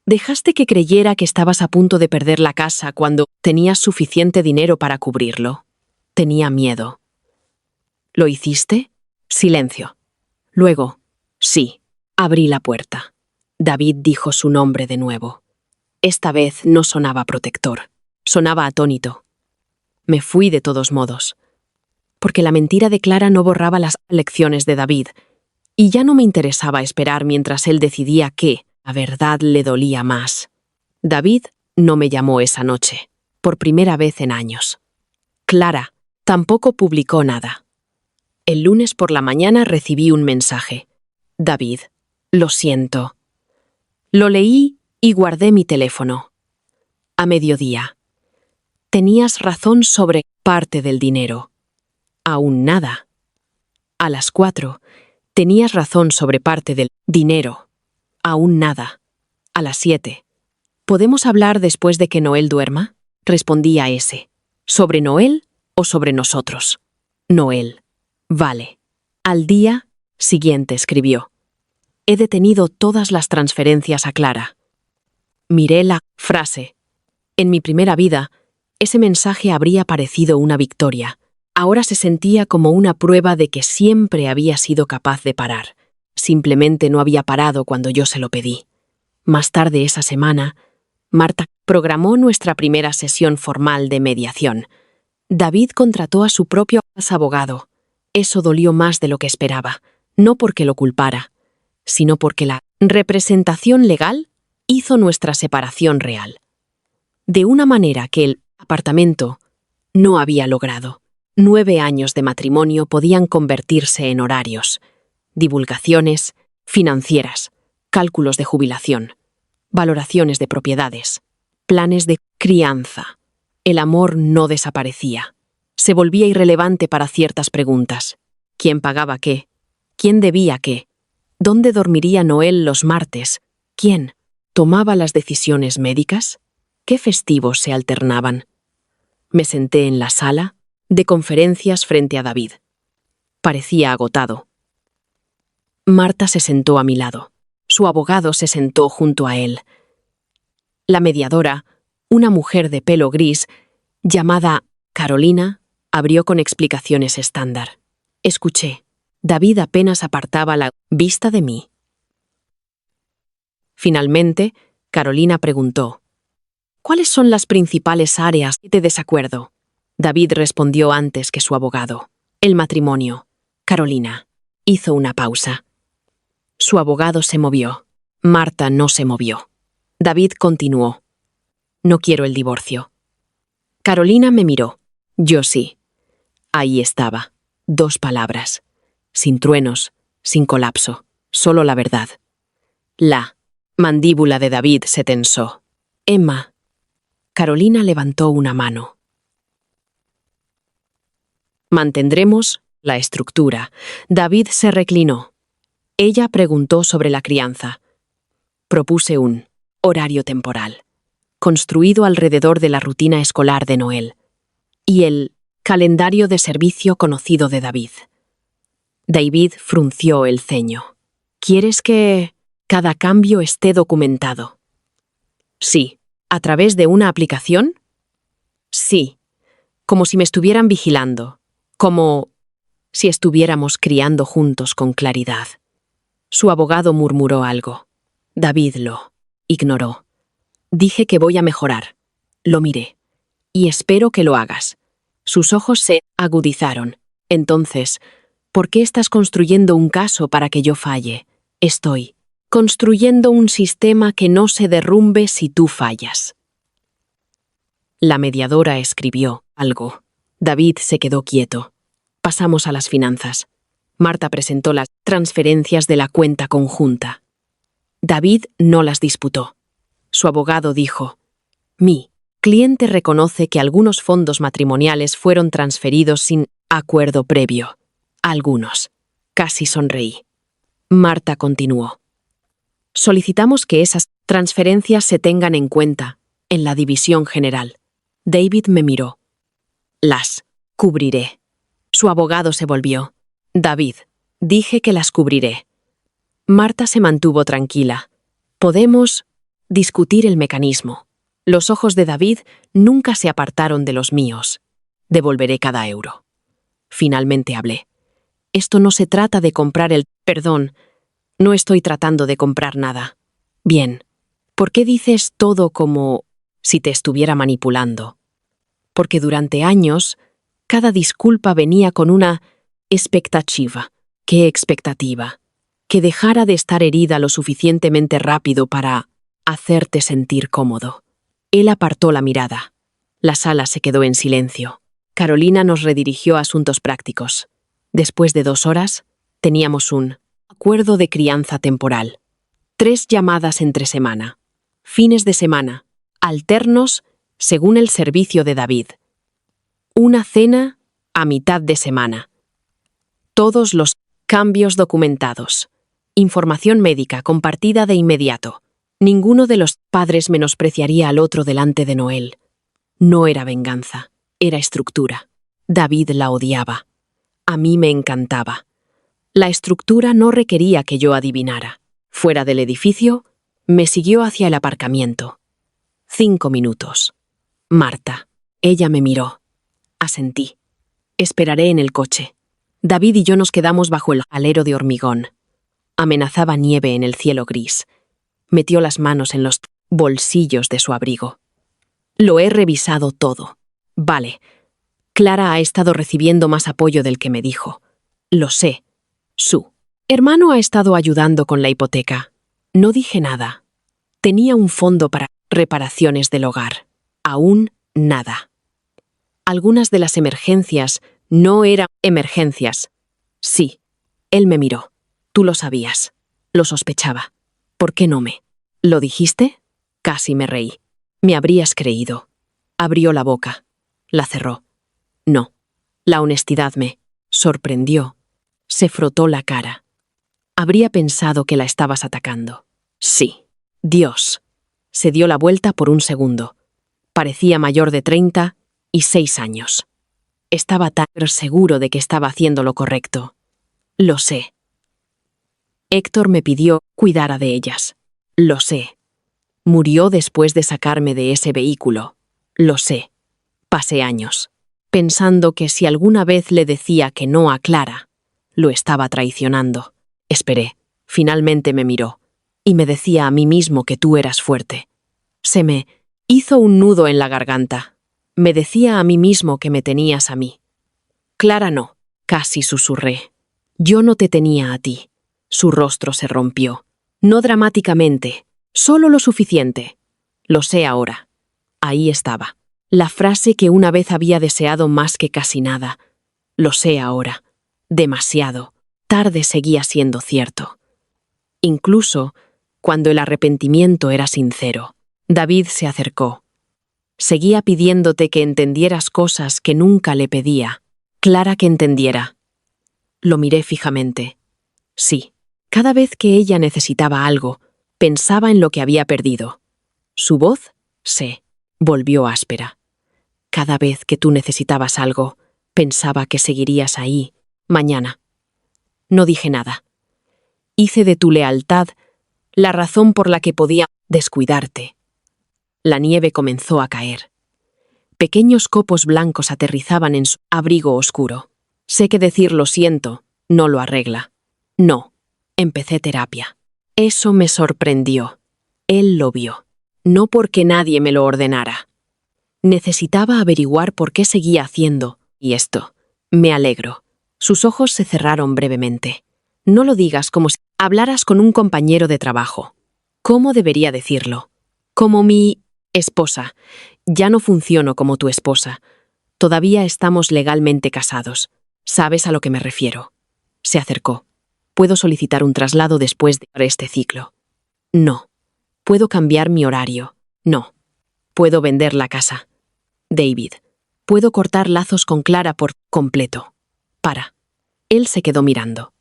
Dejaste que creyera que estabas a punto de perder la casa cuando tenías suficiente dinero para cubrirlo. Tenía miedo. ¿Lo hiciste? Silencio. Luego, sí, abrí la puerta. David dijo su nombre de nuevo. Esta vez no sonaba protector, sonaba atónito. Me fui de todos modos, porque la mentira de Clara no borraba las lecciones de David, y ya no me interesaba esperar mientras él decidía qué, la verdad, le dolía más. David no me llamó esa noche, por primera vez en años. Clara tampoco publicó nada. El lunes por la mañana recibí un mensaje. David, lo siento. Lo leí y guardé mi teléfono. A mediodía. Tenías razón sobre parte del dinero. Aún nada. A las 4. Tenías razón sobre parte del dinero. Aún nada. A las 7. ¿Podemos hablar después de que Noel duerma? Respondí a ese. ¿Sobre Noel o sobre nosotros? Noel. Vale. Al día siguiente escribió. He detenido todas las transferencias a Clara. Miré la frase. En mi primera vida, ese mensaje habría parecido una victoria. Ahora se sentía como una prueba de que siempre había sido capaz de parar. Simplemente no había parado cuando yo se lo pedí. Más tarde esa semana, Marta programó nuestra primera sesión formal de mediación. David contrató a su propio abogado. Eso dolió más de lo que esperaba, no porque lo culpara, sino porque la representación legal hizo nuestra separación real. De una manera que el apartamento no había logrado. 9 años de matrimonio podían convertirse en horarios, divulgaciones financieras, cálculos de jubilación, valoraciones de propiedades, planes de crianza. El amor no desaparecía. Se volvía irrelevante para ciertas preguntas. ¿Quién pagaba qué? ¿Quién debía qué? ¿Dónde dormiría Noel los martes? ¿Quién tomaba las decisiones médicas? ¿Qué festivos se alternaban? Me senté en la sala de conferencias frente a David. Parecía agotado. Marta se sentó a mi lado. Su abogado se sentó junto a él. La mediadora, una mujer de pelo gris, llamada Carolina, Abrió con explicaciones estándar. Escuché. David apenas apartaba la vista de mí. Finalmente, Carolina preguntó: ¿cuáles son las principales áreas de desacuerdo? David respondió antes que su abogado. El matrimonio. Carolina hizo una pausa. Su abogado se movió. Marta no se movió. David continuó. No quiero el divorcio. Carolina me miró. Yo sí. Ahí estaba. 2 palabras. Sin truenos, sin colapso, solo la verdad. La mandíbula de David se tensó. Emma. Carolina levantó una mano. Mantendremos la estructura. David se reclinó. Ella preguntó sobre la crianza. Propuse un horario temporal, construido alrededor de la rutina escolar de Noel, y el calendario de servicio conocido de David. David frunció el ceño. ¿Quieres que cada cambio esté documentado? Sí. ¿A través de una aplicación? Sí. Como si me estuvieran vigilando. Como si estuviéramos criando juntos con claridad. Su abogado murmuró algo. David lo ignoró. Dije que voy a mejorar. Lo miré. Y espero que lo hagas. Sus ojos se agudizaron. Entonces, ¿por qué estás construyendo un caso para que yo falle? Estoy construyendo un sistema que no se derrumbe si tú fallas. La mediadora escribió algo. David se quedó quieto. Pasamos a las finanzas. Marta presentó las transferencias de la cuenta conjunta. David no las disputó. Su abogado dijo: mi cliente reconoce que algunos fondos matrimoniales fueron transferidos sin acuerdo previo. Algunos. Casi sonreí. Marta continuó. Solicitamos que esas transferencias se tengan en cuenta en la división general. David me miró. Las cubriré. Su abogado se volvió. David, dije que las cubriré. Marta se mantuvo tranquila. Podemos discutir el mecanismo. Los ojos de David nunca se apartaron de los míos. Devolveré cada euro. Finalmente hablé. Esto no se trata de comprar el... Perdón, no estoy tratando de comprar nada. Bien. ¿Por qué dices todo como si te estuviera manipulando? Porque durante años, cada disculpa venía con una expectativa. ¿Qué expectativa? Que dejara de estar herida lo suficientemente rápido para hacerte sentir cómodo. Él apartó la mirada. La sala se quedó en silencio. Carolina nos redirigió a asuntos prácticos. Después de 2 horas, teníamos un acuerdo de crianza temporal. 3 llamadas entre semana. Fines de semana, alternos según el servicio de David. Una cena a mitad de semana. Todos los cambios documentados. Información médica compartida de inmediato. Ninguno de los padres menospreciaría al otro delante de Noel. No era venganza, era estructura. David la odiaba. A mí me encantaba. La estructura no requería que yo adivinara. Fuera del edificio, me siguió hacia el aparcamiento. 5 minutos. Marta. Ella me miró. Asentí. Esperaré en el coche. David y yo nos quedamos bajo el alero de hormigón. Amenazaba nieve en el cielo gris. Metió las manos en los bolsillos de su abrigo. Lo he revisado todo. Vale. Clara ha estado recibiendo más apoyo del que me dijo. Lo sé. Su hermano ha estado ayudando con la hipoteca. No dije nada. Tenía un fondo para reparaciones del hogar. Aún nada. Algunas de las emergencias no eran emergencias. Sí. Él me miró. Tú lo sabías. Lo sospechaba. ¿Por qué no me lo dijiste? Casi me reí. Me habrías creído. Abrió la boca. La cerró. No. La honestidad me sorprendió. Se frotó la cara. Habría pensado que la estabas atacando. Sí. Dios. Se dio la vuelta por un segundo. Parecía mayor de 36 años. Estaba tan seguro de que estaba haciendo lo correcto. Lo sé. Héctor me pidió cuidara de ellas. Lo sé. Murió después de sacarme de ese vehículo. Lo sé. Pasé años pensando que si alguna vez le decía que no a Clara, lo estaba traicionando. Esperé. Finalmente me miró, y me decía a mí mismo que tú eras fuerte. Se me hizo un nudo en la garganta. Me decía a mí mismo que me tenías a mí. Clara no, casi susurré. Yo no te tenía a ti. Su rostro se rompió. No dramáticamente, solo lo suficiente. Lo sé ahora. Ahí estaba. La frase que una vez había deseado más que casi nada. Lo sé ahora. Demasiado. Tarde seguía siendo cierto. Incluso cuando el arrepentimiento era sincero. David se acercó. Seguía pidiéndote que entendieras cosas que nunca le pedía. Clara que entendiera. Lo miré fijamente. Sí, cada vez que ella necesitaba algo, pensaba en lo que había perdido. Su voz se volvió áspera. Cada vez que tú necesitabas algo, pensaba que seguirías ahí, mañana. No dije nada. Hice de tu lealtad la razón por la que podía descuidarte. La nieve comenzó a caer. Pequeños copos blancos aterrizaban en su abrigo oscuro. Sé que decir lo siento no lo arregla. No, empecé terapia. Eso me sorprendió. Él lo vio. No porque nadie me lo ordenara. Necesitaba averiguar por qué seguía haciendo, y esto. Me alegro. Sus ojos se cerraron brevemente. No lo digas como si hablaras con un compañero de trabajo. ¿Cómo debería decirlo? Como mi esposa. Ya no funciono como tu esposa. Todavía estamos legalmente casados. ¿Sabes a lo que me refiero? Se acercó. ¿Puedo solicitar un traslado después de este ciclo? No. ¿Puedo cambiar mi horario? No. ¿Puedo vender la casa? David. ¿Puedo cortar lazos con Clara por completo? Para. Él se quedó mirando.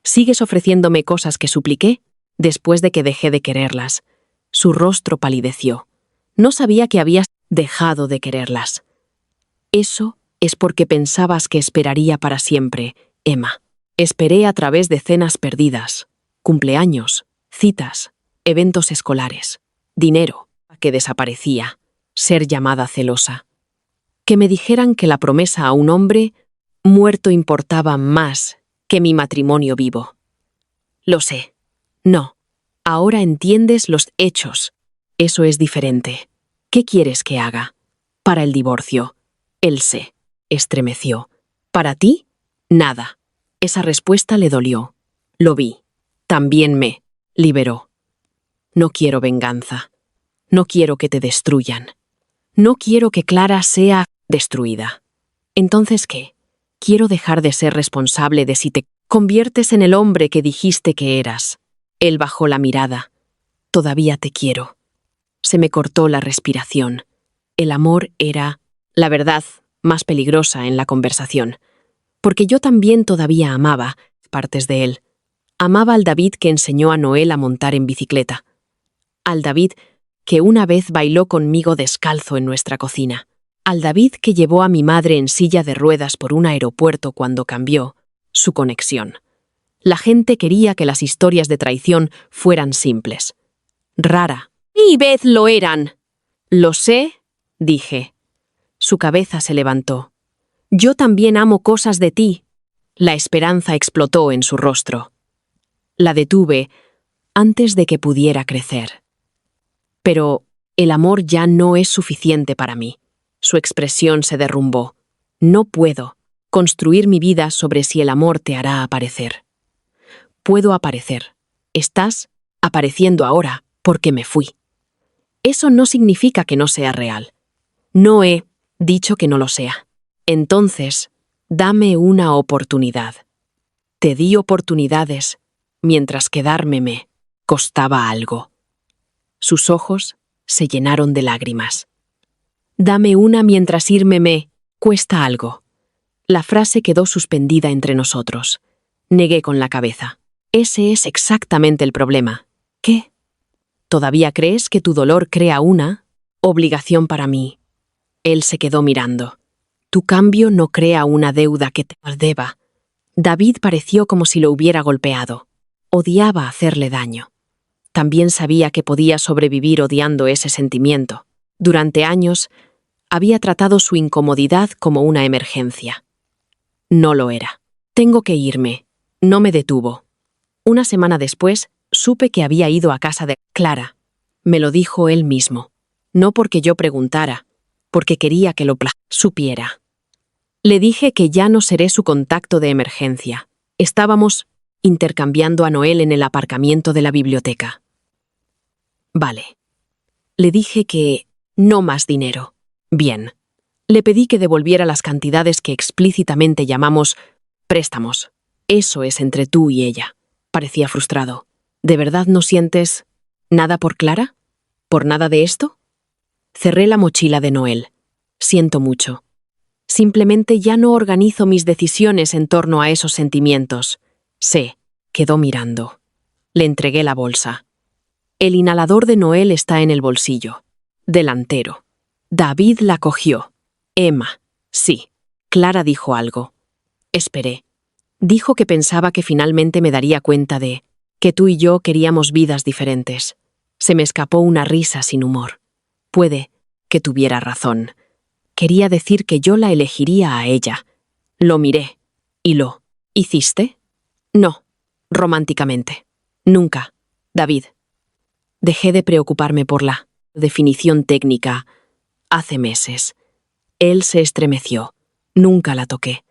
¿Sigues ofreciéndome cosas que supliqué? Después de que dejé de quererlas. Su rostro palideció. No sabía que habías dejado de quererlas. Eso es porque pensabas que esperaría para siempre, Emma. Esperé a través de cenas perdidas, cumpleaños, citas, eventos escolares, dinero que desaparecía, ser llamada celosa. Que me dijeran que la promesa a un hombre muerto importaba más que mi matrimonio vivo. Lo sé. No. Ahora entiendes los hechos. Eso es diferente. ¿Qué quieres que haga? Para el divorcio. Él se estremeció. ¿Para ti? Nada. Esa respuesta le dolió. Lo vi. También me liberó. No quiero venganza. No quiero que te destruyan. No quiero que Clara sea destruida. ¿Entonces qué? Quiero dejar de ser responsable de si te conviertes en el hombre que dijiste que eras. Él bajó la mirada. Todavía te quiero. Se me cortó la respiración. El amor era, la verdad, más peligrosa en la conversación. Porque yo también todavía amaba partes de él. Amaba al David que enseñó a Noel a montar en bicicleta. Al David que una vez bailó conmigo descalzo en nuestra cocina. Al David que llevó a mi madre en silla de ruedas por un aeropuerto cuando cambió su conexión. La gente quería que las historias de traición fueran simples. Rara. Y vez lo eran. Lo sé, dije. Su cabeza se levantó. Yo también amo cosas de ti. La esperanza explotó en su rostro. La detuve antes de que pudiera crecer. Pero el amor ya no es suficiente para mí. Su expresión se derrumbó. No puedo construir mi vida sobre si el amor te hará aparecer. Puedo aparecer. Estás apareciendo ahora porque me fui. Eso no significa que no sea real. No he dicho que no lo sea. Entonces, dame una oportunidad. Te di oportunidades, mientras quedarme me costaba algo. Sus ojos se llenaron de lágrimas. Dame una mientras irme me cuesta algo. La frase quedó suspendida entre nosotros. Negué con la cabeza. Ese es exactamente el problema. ¿Qué? ¿Todavía crees que tu dolor crea una obligación para mí? Él se quedó mirando. Tu cambio no crea una deuda que te deba. David pareció como si lo hubiera golpeado. Odiaba hacerle daño. También sabía que podía sobrevivir odiando ese sentimiento. Durante años, Había tratado su incomodidad como una emergencia. No lo era. Tengo que irme. No me detuvo. Una semana después, supe que había ido a casa de Clara. Me lo dijo él mismo. No porque yo preguntara, porque quería que lo supiera. Le dije que ya no seré su contacto de emergencia. Estábamos intercambiando a Noel en el aparcamiento de la biblioteca. Vale. Le dije que no más dinero. Bien. Le pedí que devolviera las cantidades que explícitamente llamamos préstamos. Eso es entre tú y ella. Parecía frustrado. ¿De verdad no sientes nada por Clara? ¿Por nada de esto? Cerré la mochila de Noel. Siento mucho. Simplemente ya no organizo mis decisiones en torno a esos sentimientos. Quedó mirando. Le entregué la bolsa. El inhalador de Noel está en el bolsillo. Delantero. David la cogió. Emma. Sí. Clara dijo algo. Esperé. Dijo que pensaba que finalmente me daría cuenta de que tú y yo queríamos vidas diferentes. Se me escapó una risa sin humor. Puede que tuviera razón. Quería decir que yo la elegiría a ella. Lo miré. ¿Y lo hiciste? No. Románticamente. Nunca. David. Dejé de preocuparme por la definición técnica hace meses. Él se estremeció. Nunca la toqué.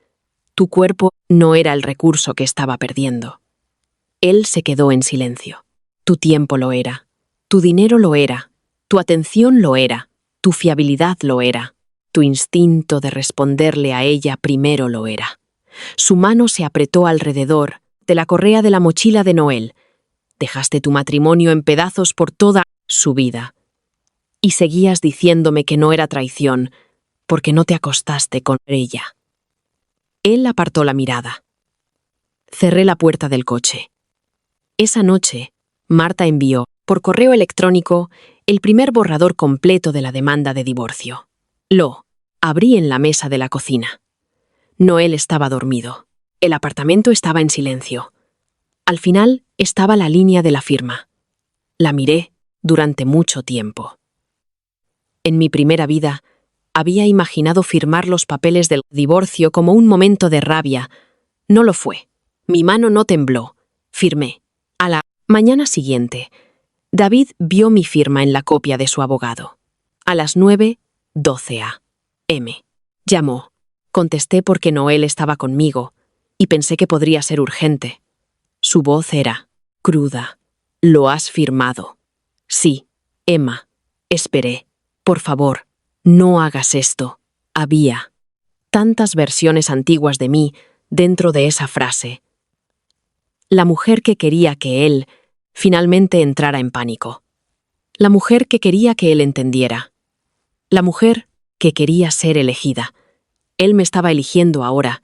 Tu cuerpo no era el recurso que estaba perdiendo. Él se quedó en silencio. Tu tiempo lo era. Tu dinero lo era. Tu atención lo era. Tu fiabilidad lo era. Tu instinto de responderle a ella primero lo era. Su mano se apretó alrededor de la correa de la mochila de Noel. Dejaste tu matrimonio en pedazos por toda su vida. Y seguías diciéndome que no era traición, porque no te acostaste con ella. Él apartó la mirada. Cerré la puerta del coche. Esa noche, Marta envió, por correo electrónico, el primer borrador completo de la demanda de divorcio. Lo abrí en la mesa de la cocina. Noel estaba dormido. El apartamento estaba en silencio. Al final estaba la línea de la firma. La miré durante mucho tiempo. En mi primera vida, había imaginado firmar los papeles del divorcio como un momento de rabia. No lo fue. Mi mano no tembló. Firmé. A la mañana siguiente, David vio mi firma en la copia de su abogado. A las 9:12 a.m. Llamó. Contesté porque Noel estaba conmigo y pensé que podría ser urgente. Su voz era cruda. ¿Lo has firmado? Sí, Emma. Esperé. Por favor, no hagas esto. Había tantas versiones antiguas de mí dentro de esa frase. La mujer que quería que él finalmente entrara en pánico. La mujer que quería que él entendiera. La mujer que quería ser elegida. Él me estaba eligiendo ahora.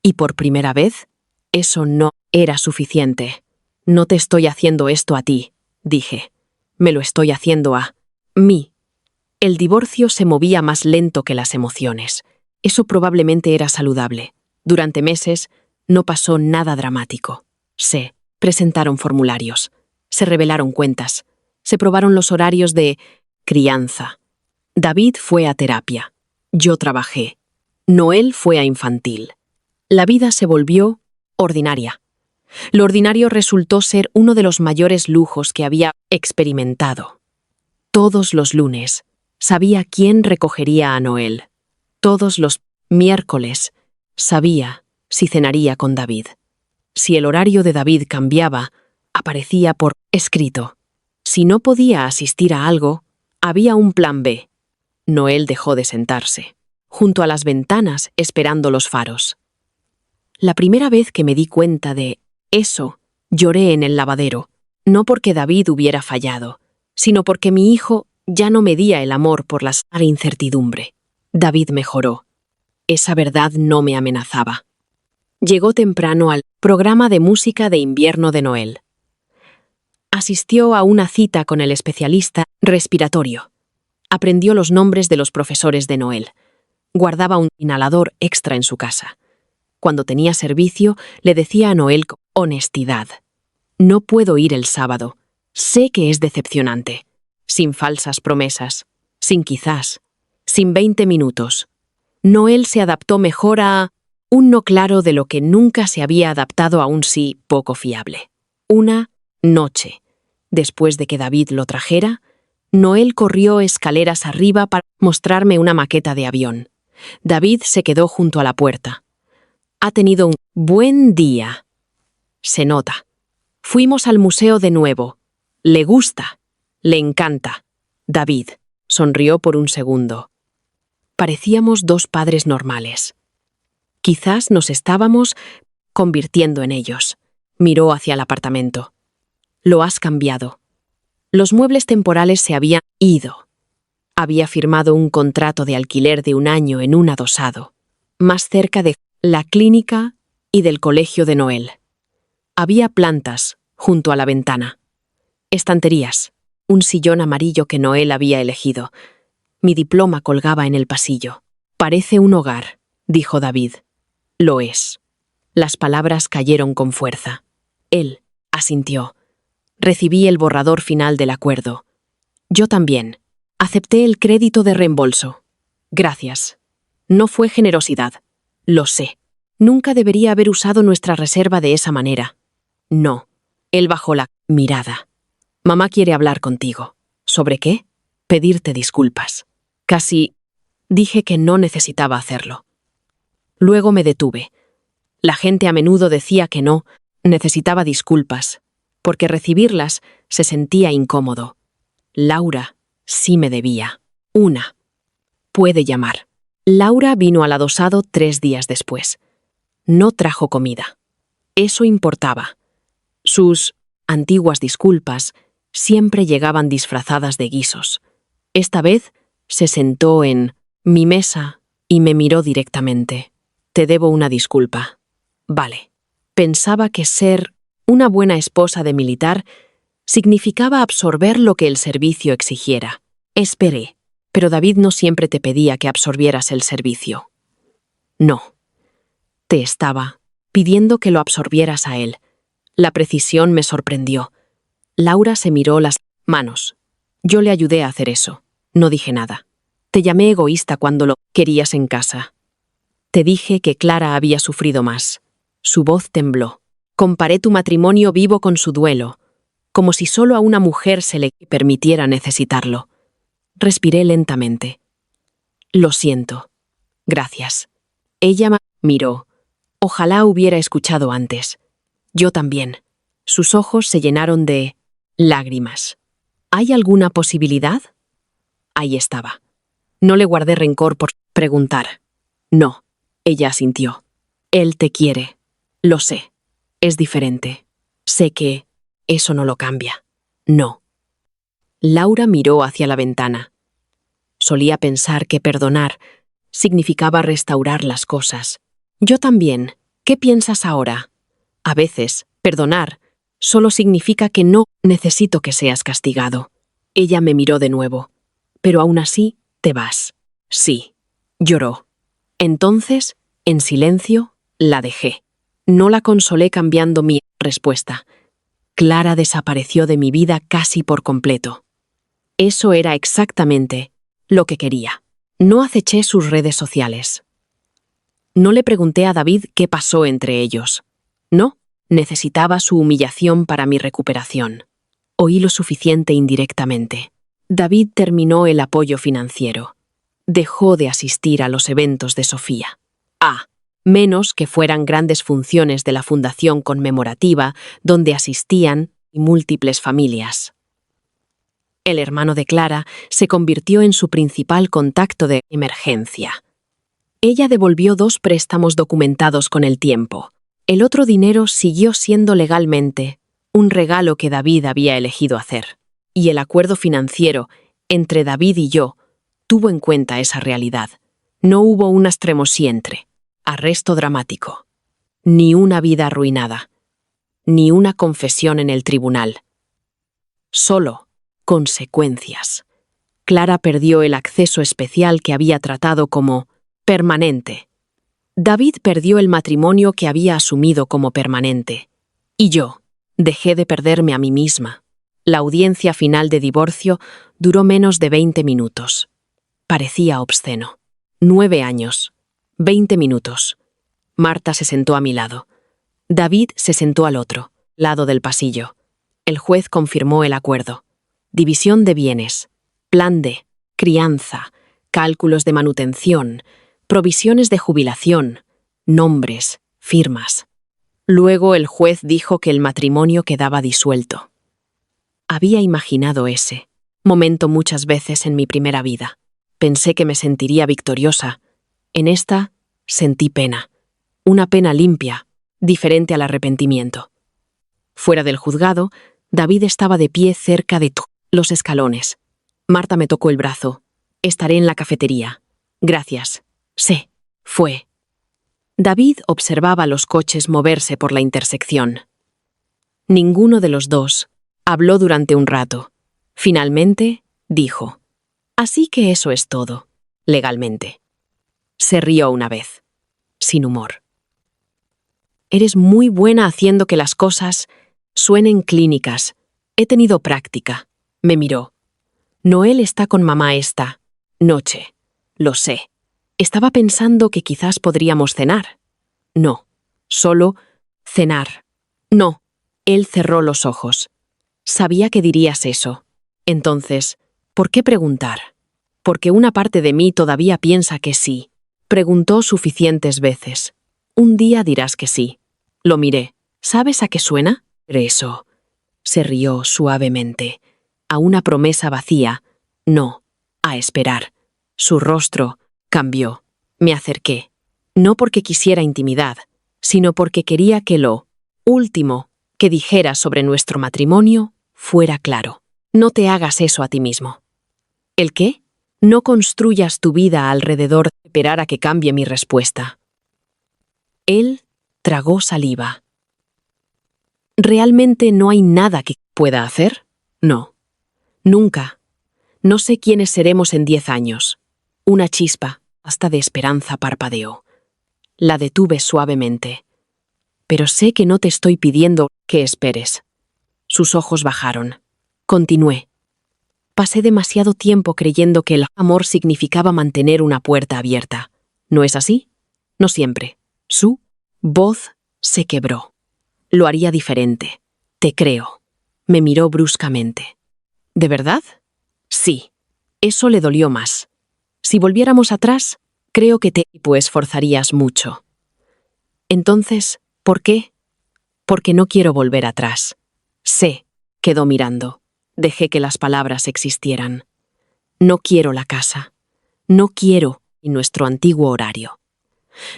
Y por primera vez, eso no era suficiente. No te estoy haciendo esto a ti, dije. Me lo estoy haciendo a mí. El divorcio se movía más lento que las emociones. Eso probablemente era saludable. Durante meses no pasó nada dramático. Se presentaron formularios, se revelaron cuentas, se probaron los horarios de crianza. David fue a terapia. Yo trabajé. Noel fue a infantil. La vida se volvió ordinaria. Lo ordinario resultó ser uno de los mayores lujos que había experimentado. Todos los lunes sabía quién recogería a Noel. Todos los miércoles sabía si cenaría con David. Si el horario de David cambiaba, aparecía por escrito. Si no podía asistir a algo, había un plan B. Noel dejó de sentarse, junto a las ventanas esperando los faros. La primera vez que me di cuenta de eso, lloré en el lavadero, no porque David hubiera fallado, sino porque mi hijo ya no medía el amor por la incertidumbre. David mejoró. Esa verdad no me amenazaba. Llegó temprano al programa de música de invierno de Noel. Asistió a una cita con el especialista respiratorio. Aprendió los nombres de los profesores de Noel. Guardaba un inhalador extra en su casa. Cuando tenía servicio, le decía a Noel con honestidad: no puedo ir el sábado. Sé que es decepcionante. Sin falsas promesas. Sin quizás. sin 20 minutos. Noel se adaptó mejor a un no claro de lo que nunca se había adaptado a un sí poco fiable. Una noche, después de que David lo trajera, Noel corrió escaleras arriba para mostrarme una maqueta de avión. David se quedó junto a la puerta. Ha tenido un buen día. Se nota. Fuimos al museo de nuevo. Le gusta. Le encanta. David sonrió por un segundo. Parecíamos dos padres normales. Quizás nos estábamos convirtiendo en ellos. Miró hacia el apartamento. Lo has cambiado. Los muebles temporales se habían ido. Había firmado un contrato de alquiler de 1 año en un adosado, más cerca de la clínica y del colegio de Noel. Había plantas junto a la ventana. Estanterías. Un sillón amarillo que Noel había elegido. Mi diploma colgaba en el pasillo. Parece un hogar, dijo David. Lo es. Las palabras cayeron con fuerza. Él asintió. Recibí el borrador final del acuerdo. Yo también. Acepté el crédito de reembolso. Gracias. No fue generosidad. Lo sé. Nunca debería haber usado nuestra reserva de esa manera. No. Él bajó la mirada. Mamá quiere hablar contigo. ¿Sobre qué? Pedirte disculpas. Casi dije que no necesitaba hacerlo. Luego me detuve. La gente a menudo decía que no necesitaba disculpas, porque recibirlas se sentía incómodo. Laura sí me debía. Una. Puede llamar. Laura vino al adosado 3 días después. No trajo comida. Eso importaba. Sus antiguas disculpas siempre llegaban disfrazadas de guisos. Esta vez se sentó en mi mesa y me miró directamente. Te debo una disculpa. Vale. Pensaba que ser una buena esposa de militar significaba absorber lo que el servicio exigiera. Esperé, pero David no siempre te pedía que absorbieras el servicio. No. Te estaba pidiendo que lo absorbieras a él. La precisión me sorprendió. Laura se miró las manos. Yo le ayudé a hacer eso. No dije nada. Te llamé egoísta cuando lo querías en casa. Te dije que Clara había sufrido más. Su voz tembló. Comparé tu matrimonio vivo con su duelo, como si solo a una mujer se le permitiera necesitarlo. Respiré lentamente. Lo siento. Gracias. Ella me miró. Ojalá hubiera escuchado antes. Yo también. Sus ojos se llenaron de lágrimas. ¿Hay alguna posibilidad? Ahí estaba. No le guardé rencor por preguntar. No. Ella asintió. Él te quiere. Lo sé. Es diferente. Sé que eso no lo cambia. No. Laura miró hacia la ventana. Solía pensar que perdonar significaba restaurar las cosas. Yo también. ¿Qué piensas ahora? A veces, perdonar solo significa que no necesito que seas castigado. Ella me miró de nuevo. Pero aún así, te vas. Sí. Lloró. Entonces, en silencio, la dejé. No la consolé cambiando mi respuesta. Clara desapareció de mi vida casi por completo. Eso era exactamente lo que quería. No aceché sus redes sociales. No le pregunté a David qué pasó entre ellos. No, necesitaba su humillación para mi recuperación. Oí lo suficiente indirectamente. David terminó el apoyo financiero. Dejó de asistir a los eventos de Sofía. Menos que fueran grandes funciones de la fundación conmemorativa donde asistían múltiples familias. El hermano de Clara se convirtió en su principal contacto de emergencia. Ella devolvió 2 préstamos documentados con el tiempo. El otro dinero siguió siendo legalmente un regalo que David había elegido hacer. Y el acuerdo financiero entre David y yo tuvo en cuenta esa realidad. No hubo un extremosiempre, arresto dramático, ni una vida arruinada, ni una confesión en el tribunal. Solo consecuencias. Clara perdió el acceso especial que había tratado como permanente. David perdió el matrimonio que había asumido como permanente. Y yo dejé de perderme a mí misma. La audiencia final de divorcio duró menos de 20 minutos. Parecía obsceno. 9 años. 20 minutos. Marta se sentó a mi lado. David se sentó al otro lado del pasillo. El juez confirmó el acuerdo. División de bienes, plan de crianza, cálculos de manutención, provisiones de jubilación, nombres, firmas. Luego el juez dijo que el matrimonio quedaba disuelto. Había imaginado ese momento muchas veces en mi primera vida. Pensé que me sentiría victoriosa. En esta sentí pena. Una pena limpia, diferente al arrepentimiento. Fuera del juzgado, David estaba de pie cerca de los escalones. Marta me tocó el brazo. Estaré en la cafetería. Gracias. Se fue. David observaba los coches moverse por la intersección. Ninguno de los dos habló durante un rato. Finalmente, dijo: «Así que eso es todo, legalmente». Se rió una vez, sin humor. «Eres muy buena haciendo que las cosas suenen clínicas. He tenido práctica». Me miró. «Noel está con mamá esta noche. Lo sé. Estaba pensando que quizás podríamos cenar». «No, solo cenar». «No». Él cerró los ojos. «Sabía que dirías eso. Entonces, ¿por qué preguntar?» «Porque una parte de mí todavía piensa que sí». Preguntó suficientes veces. «Un día dirás que sí». Lo miré. «¿Sabes a qué suena?» «Eso». Se rió suavemente. «A una promesa vacía. No, a esperar». Su rostro cambió. Me acerqué. No porque quisiera intimidad, sino porque quería que lo último que dijera sobre nuestro matrimonio fuera claro. No te hagas eso a ti mismo. ¿El qué? No construyas tu vida alrededor de esperar a que cambie mi respuesta. Él tragó saliva. ¿Realmente no hay nada que pueda hacer? No. Nunca. No sé quiénes seremos en 10 años. Una chispa, hasta de esperanza, parpadeó. La detuve suavemente. Pero sé que no te estoy pidiendo que esperes. Sus ojos bajaron. Continué. Pasé demasiado tiempo creyendo que el amor significaba mantener una puerta abierta. ¿No es así? No siempre. Su voz se quebró. Lo haría diferente. Te creo. Me miró bruscamente. ¿De verdad? Sí. Eso le dolió más. Si volviéramos atrás, creo que te esforzarías mucho. Entonces, ¿por qué? Porque no quiero volver atrás. Sé. Quedó mirando. Dejé que las palabras existieran. No quiero la casa. No quiero nuestro antiguo horario.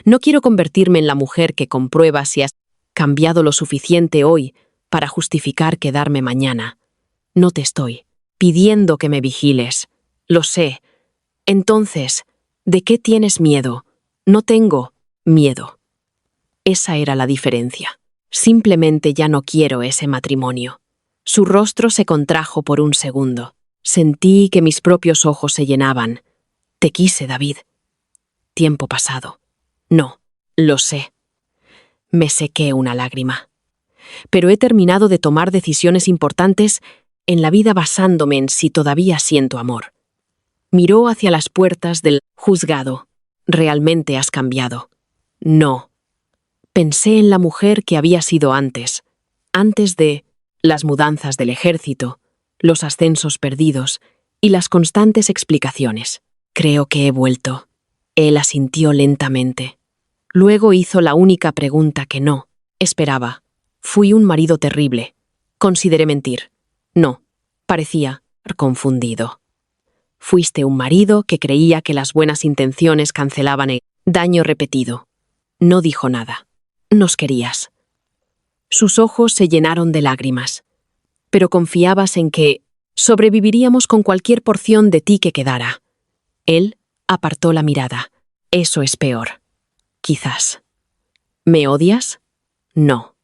No quiero convertirme en la mujer que comprueba si has cambiado lo suficiente hoy para justificar quedarme mañana. No te estoy pidiendo que me vigiles. Lo sé. Entonces, ¿de qué tienes miedo? No tengo miedo. Esa era la diferencia. Simplemente ya no quiero ese matrimonio. Su rostro se contrajo por un segundo. Sentí que mis propios ojos se llenaban. Te quise, David. Tiempo pasado. No, lo sé. Me sequé una lágrima. Pero he terminado de tomar decisiones importantes en la vida basándome en si todavía siento amor. Miró hacia las puertas del juzgado. ¿Realmente has cambiado? No. Pensé en la mujer que había sido antes de las mudanzas del ejército, los ascensos perdidos y las constantes explicaciones. Creo que he vuelto. Él asintió lentamente. Luego hizo la única pregunta que no esperaba. Fui un marido terrible. Consideré mentir. No, parecía confundido. Fuiste un marido que creía que las buenas intenciones cancelaban el daño repetido. No dijo nada. Nos querías. Sus ojos se llenaron de lágrimas. Pero confiabas en que sobreviviríamos con cualquier porción de ti que quedara. Él apartó la mirada. Eso es peor. Quizás. ¿Me odias? No.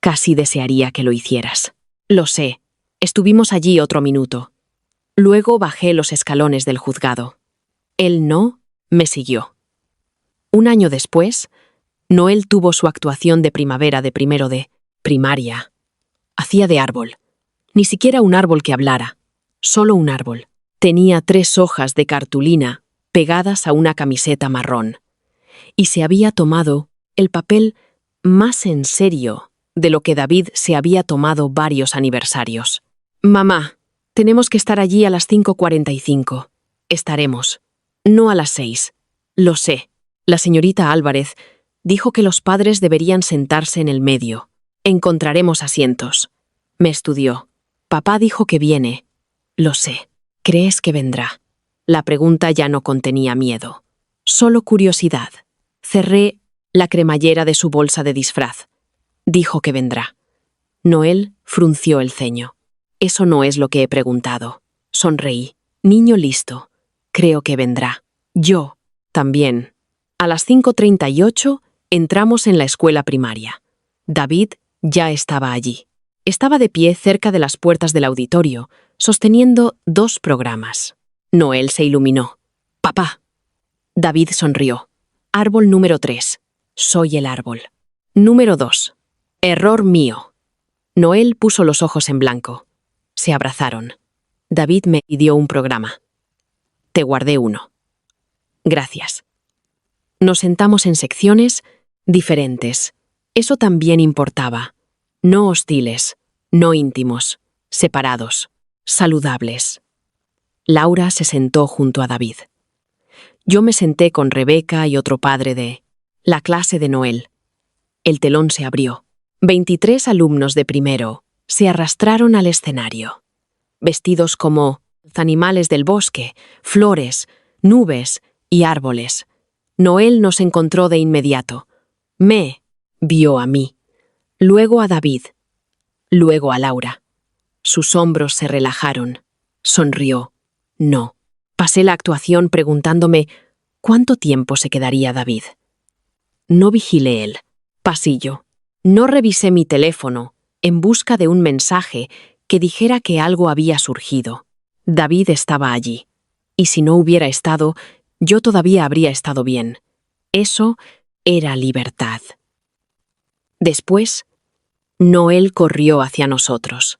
Casi desearía que lo hicieras. Lo sé. Estuvimos allí otro minuto. Luego bajé los escalones del juzgado. Él no me siguió. Un año después, Noel tuvo su actuación de primavera de primero de primaria. Hacía de árbol. Ni siquiera un árbol que hablara. Solo un árbol. Tenía 3 hojas de cartulina pegadas a una camiseta marrón, y se había tomado el papel más en serio de lo que David se había tomado varios aniversarios. «Mamá, tenemos que estar allí a las 5:45. Estaremos. No a las 6. Lo sé. La señorita Álvarez dijo que los padres deberían sentarse en el medio. Encontraremos asientos». Me estudió. «Papá dijo que viene». «Lo sé. ¿Crees que vendrá?» La pregunta ya no contenía miedo, solo curiosidad. Cerré la cremallera de su bolsa de disfraz. «Dijo que vendrá». Noel frunció el ceño. «Eso no es lo que he preguntado». Sonreí. «Niño listo. Creo que vendrá». «Yo también». A las 5:38 entramos en la escuela primaria. David ya estaba allí. Estaba de pie cerca de las puertas del auditorio, sosteniendo 2 programas. Noel se iluminó. «Papá». David sonrió. «Árbol número 3. Soy el árbol». Número 2. «Error mío». Noel puso los ojos en blanco. Se abrazaron. David me dio un programa. «Te guardé uno». «Gracias». Nos sentamos en secciones diferentes. Eso también importaba. No hostiles, no íntimos, separados, saludables. Laura se sentó junto a David. Yo me senté con Rebeca y otro padre de la clase de Noel. El telón se abrió. 23 alumnos de primero se arrastraron al escenario, vestidos como animales del bosque, flores, nubes y árboles. Noel nos encontró de inmediato. Me vio a mí, luego a David, luego a Laura. Sus hombros se relajaron. Sonrió. No. Pasé la actuación preguntándome cuánto tiempo se quedaría David. No vigilé él. Pasillo. No revisé mi teléfono en busca de un mensaje que dijera que algo había surgido. David estaba allí. Y si no hubiera estado, yo todavía habría estado bien. Eso era libertad. Después, Noel corrió hacia nosotros.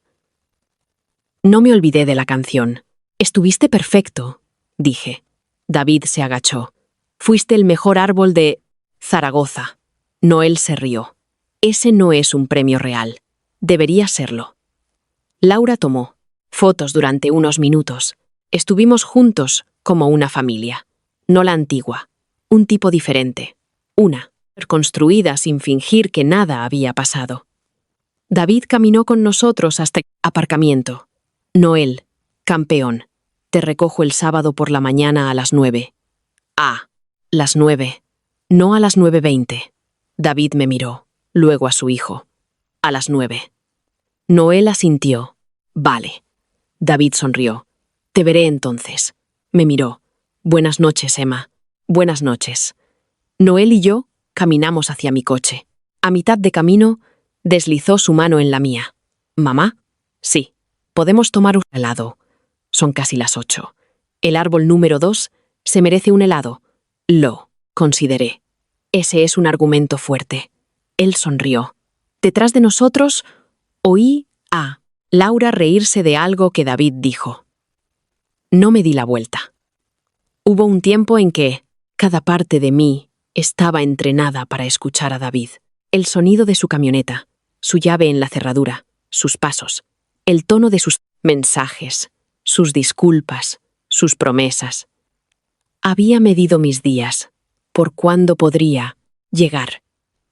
No me olvidé de la canción. «Estuviste perfecto», dije. David se agachó. «Fuiste el mejor árbol de Zaragoza». Noel se rió. «Ese no es un premio real. Debería serlo». Laura tomó fotos durante unos minutos. Estuvimos juntos como una familia. No la antigua. Un tipo diferente. Una construida sin fingir que nada había pasado. David caminó con nosotros hasta el aparcamiento. «Noel, campeón, te recojo el sábado por la mañana a las 9. «Ah, las 9. No a las 9:20. David me miró, luego a su hijo. «A las 9. Noel asintió. «Vale». David sonrió. «Te veré entonces». Me miró. «Buenas noches, Emma». «Buenas noches». Noel y yo caminamos hacia mi coche. A mitad de camino, deslizó su mano en la mía. «¿Mamá?» «Sí. Podemos tomar un helado». Son casi las 8. El árbol número 2 se merece un helado. Lo consideré. Ese es un argumento fuerte. Él sonrió. Detrás de nosotros, oí a Laura reírse de algo que David dijo. No me di la vuelta. Hubo un tiempo en que cada parte de mí estaba entrenada para escuchar a David. El sonido de su camioneta, su llave en la cerradura, sus pasos, el tono de sus mensajes, sus disculpas, sus promesas. Había medido mis días, por cuándo podría llegar.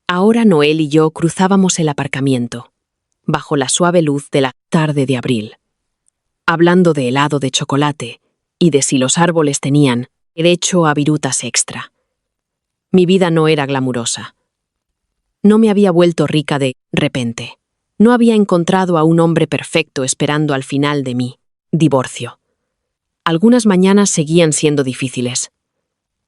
Ahora Noel y yo cruzábamos el aparcamiento, bajo la suave luz de la tarde de abril, hablando de helado de chocolate y de si los árboles tenían derecho a virutas extra. Mi vida no era glamurosa. No me había vuelto rica de repente. No había encontrado a un hombre perfecto esperando al final de mi divorcio. Algunas mañanas seguían siendo difíciles.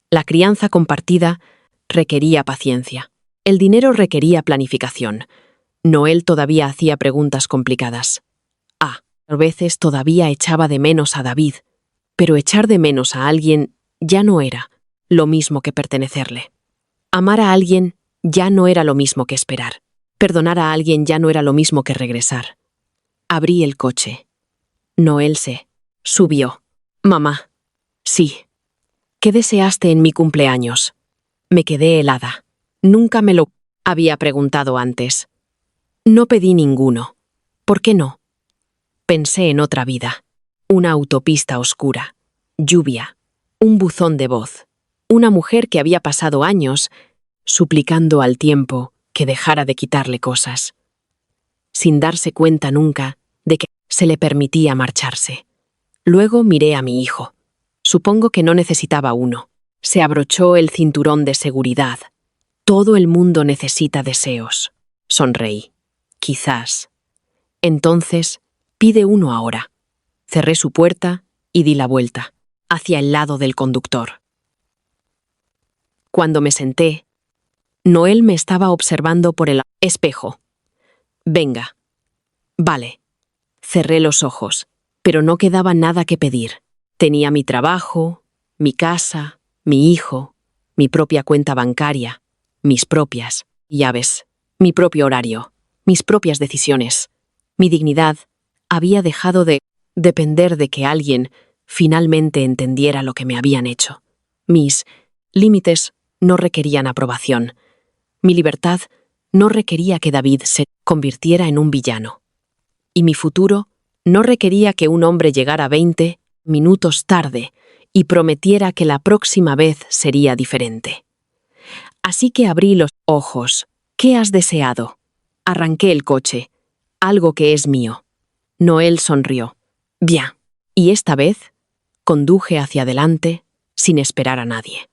La crianza compartida requería paciencia. El dinero requería planificación. Noel todavía hacía preguntas complicadas. A veces todavía echaba de menos a David, pero echar de menos a alguien ya no era lo mismo que pertenecerle. Amar a alguien ya no era lo mismo que esperar. Perdonar a alguien ya no era lo mismo que regresar. Abrí el coche. Noel se subió. Mamá. Sí. ¿Qué deseaste en mi cumpleaños? Me quedé helada. Nunca me lo había preguntado antes. No pedí ninguno. ¿Por qué no? Pensé en otra vida. Una autopista oscura. Lluvia. Un buzón de voz. Una mujer que había pasado años suplicando al tiempo que dejara de quitarle cosas, sin darse cuenta nunca de que se le permitía marcharse. Luego miré a mi hijo. Supongo que no necesitaba uno. Se abrochó el cinturón de seguridad. Todo el mundo necesita deseos. Sonreí. Quizás. Entonces, pide uno ahora. Cerré su puerta y di la vuelta, hacia el lado del conductor. Cuando me senté, Noel me estaba observando por el espejo. Venga. Vale. Cerré los ojos, pero no quedaba nada que pedir. Tenía mi trabajo, mi casa, mi hijo, mi propia cuenta bancaria, mis propias llaves, mi propio horario, mis propias decisiones. Mi dignidad había dejado de depender de que alguien finalmente entendiera lo que me habían hecho. Mis límites no requerían aprobación. Mi libertad no requería que David se convirtiera en un villano. Y mi futuro no requería que un hombre llegara 20 minutos tarde y prometiera que la próxima vez sería diferente. Así que abrí los ojos. ¿Qué has deseado? Arranqué el coche. Algo que es mío. Noel sonrió. Bien. Y esta vez conduje hacia adelante sin esperar a nadie.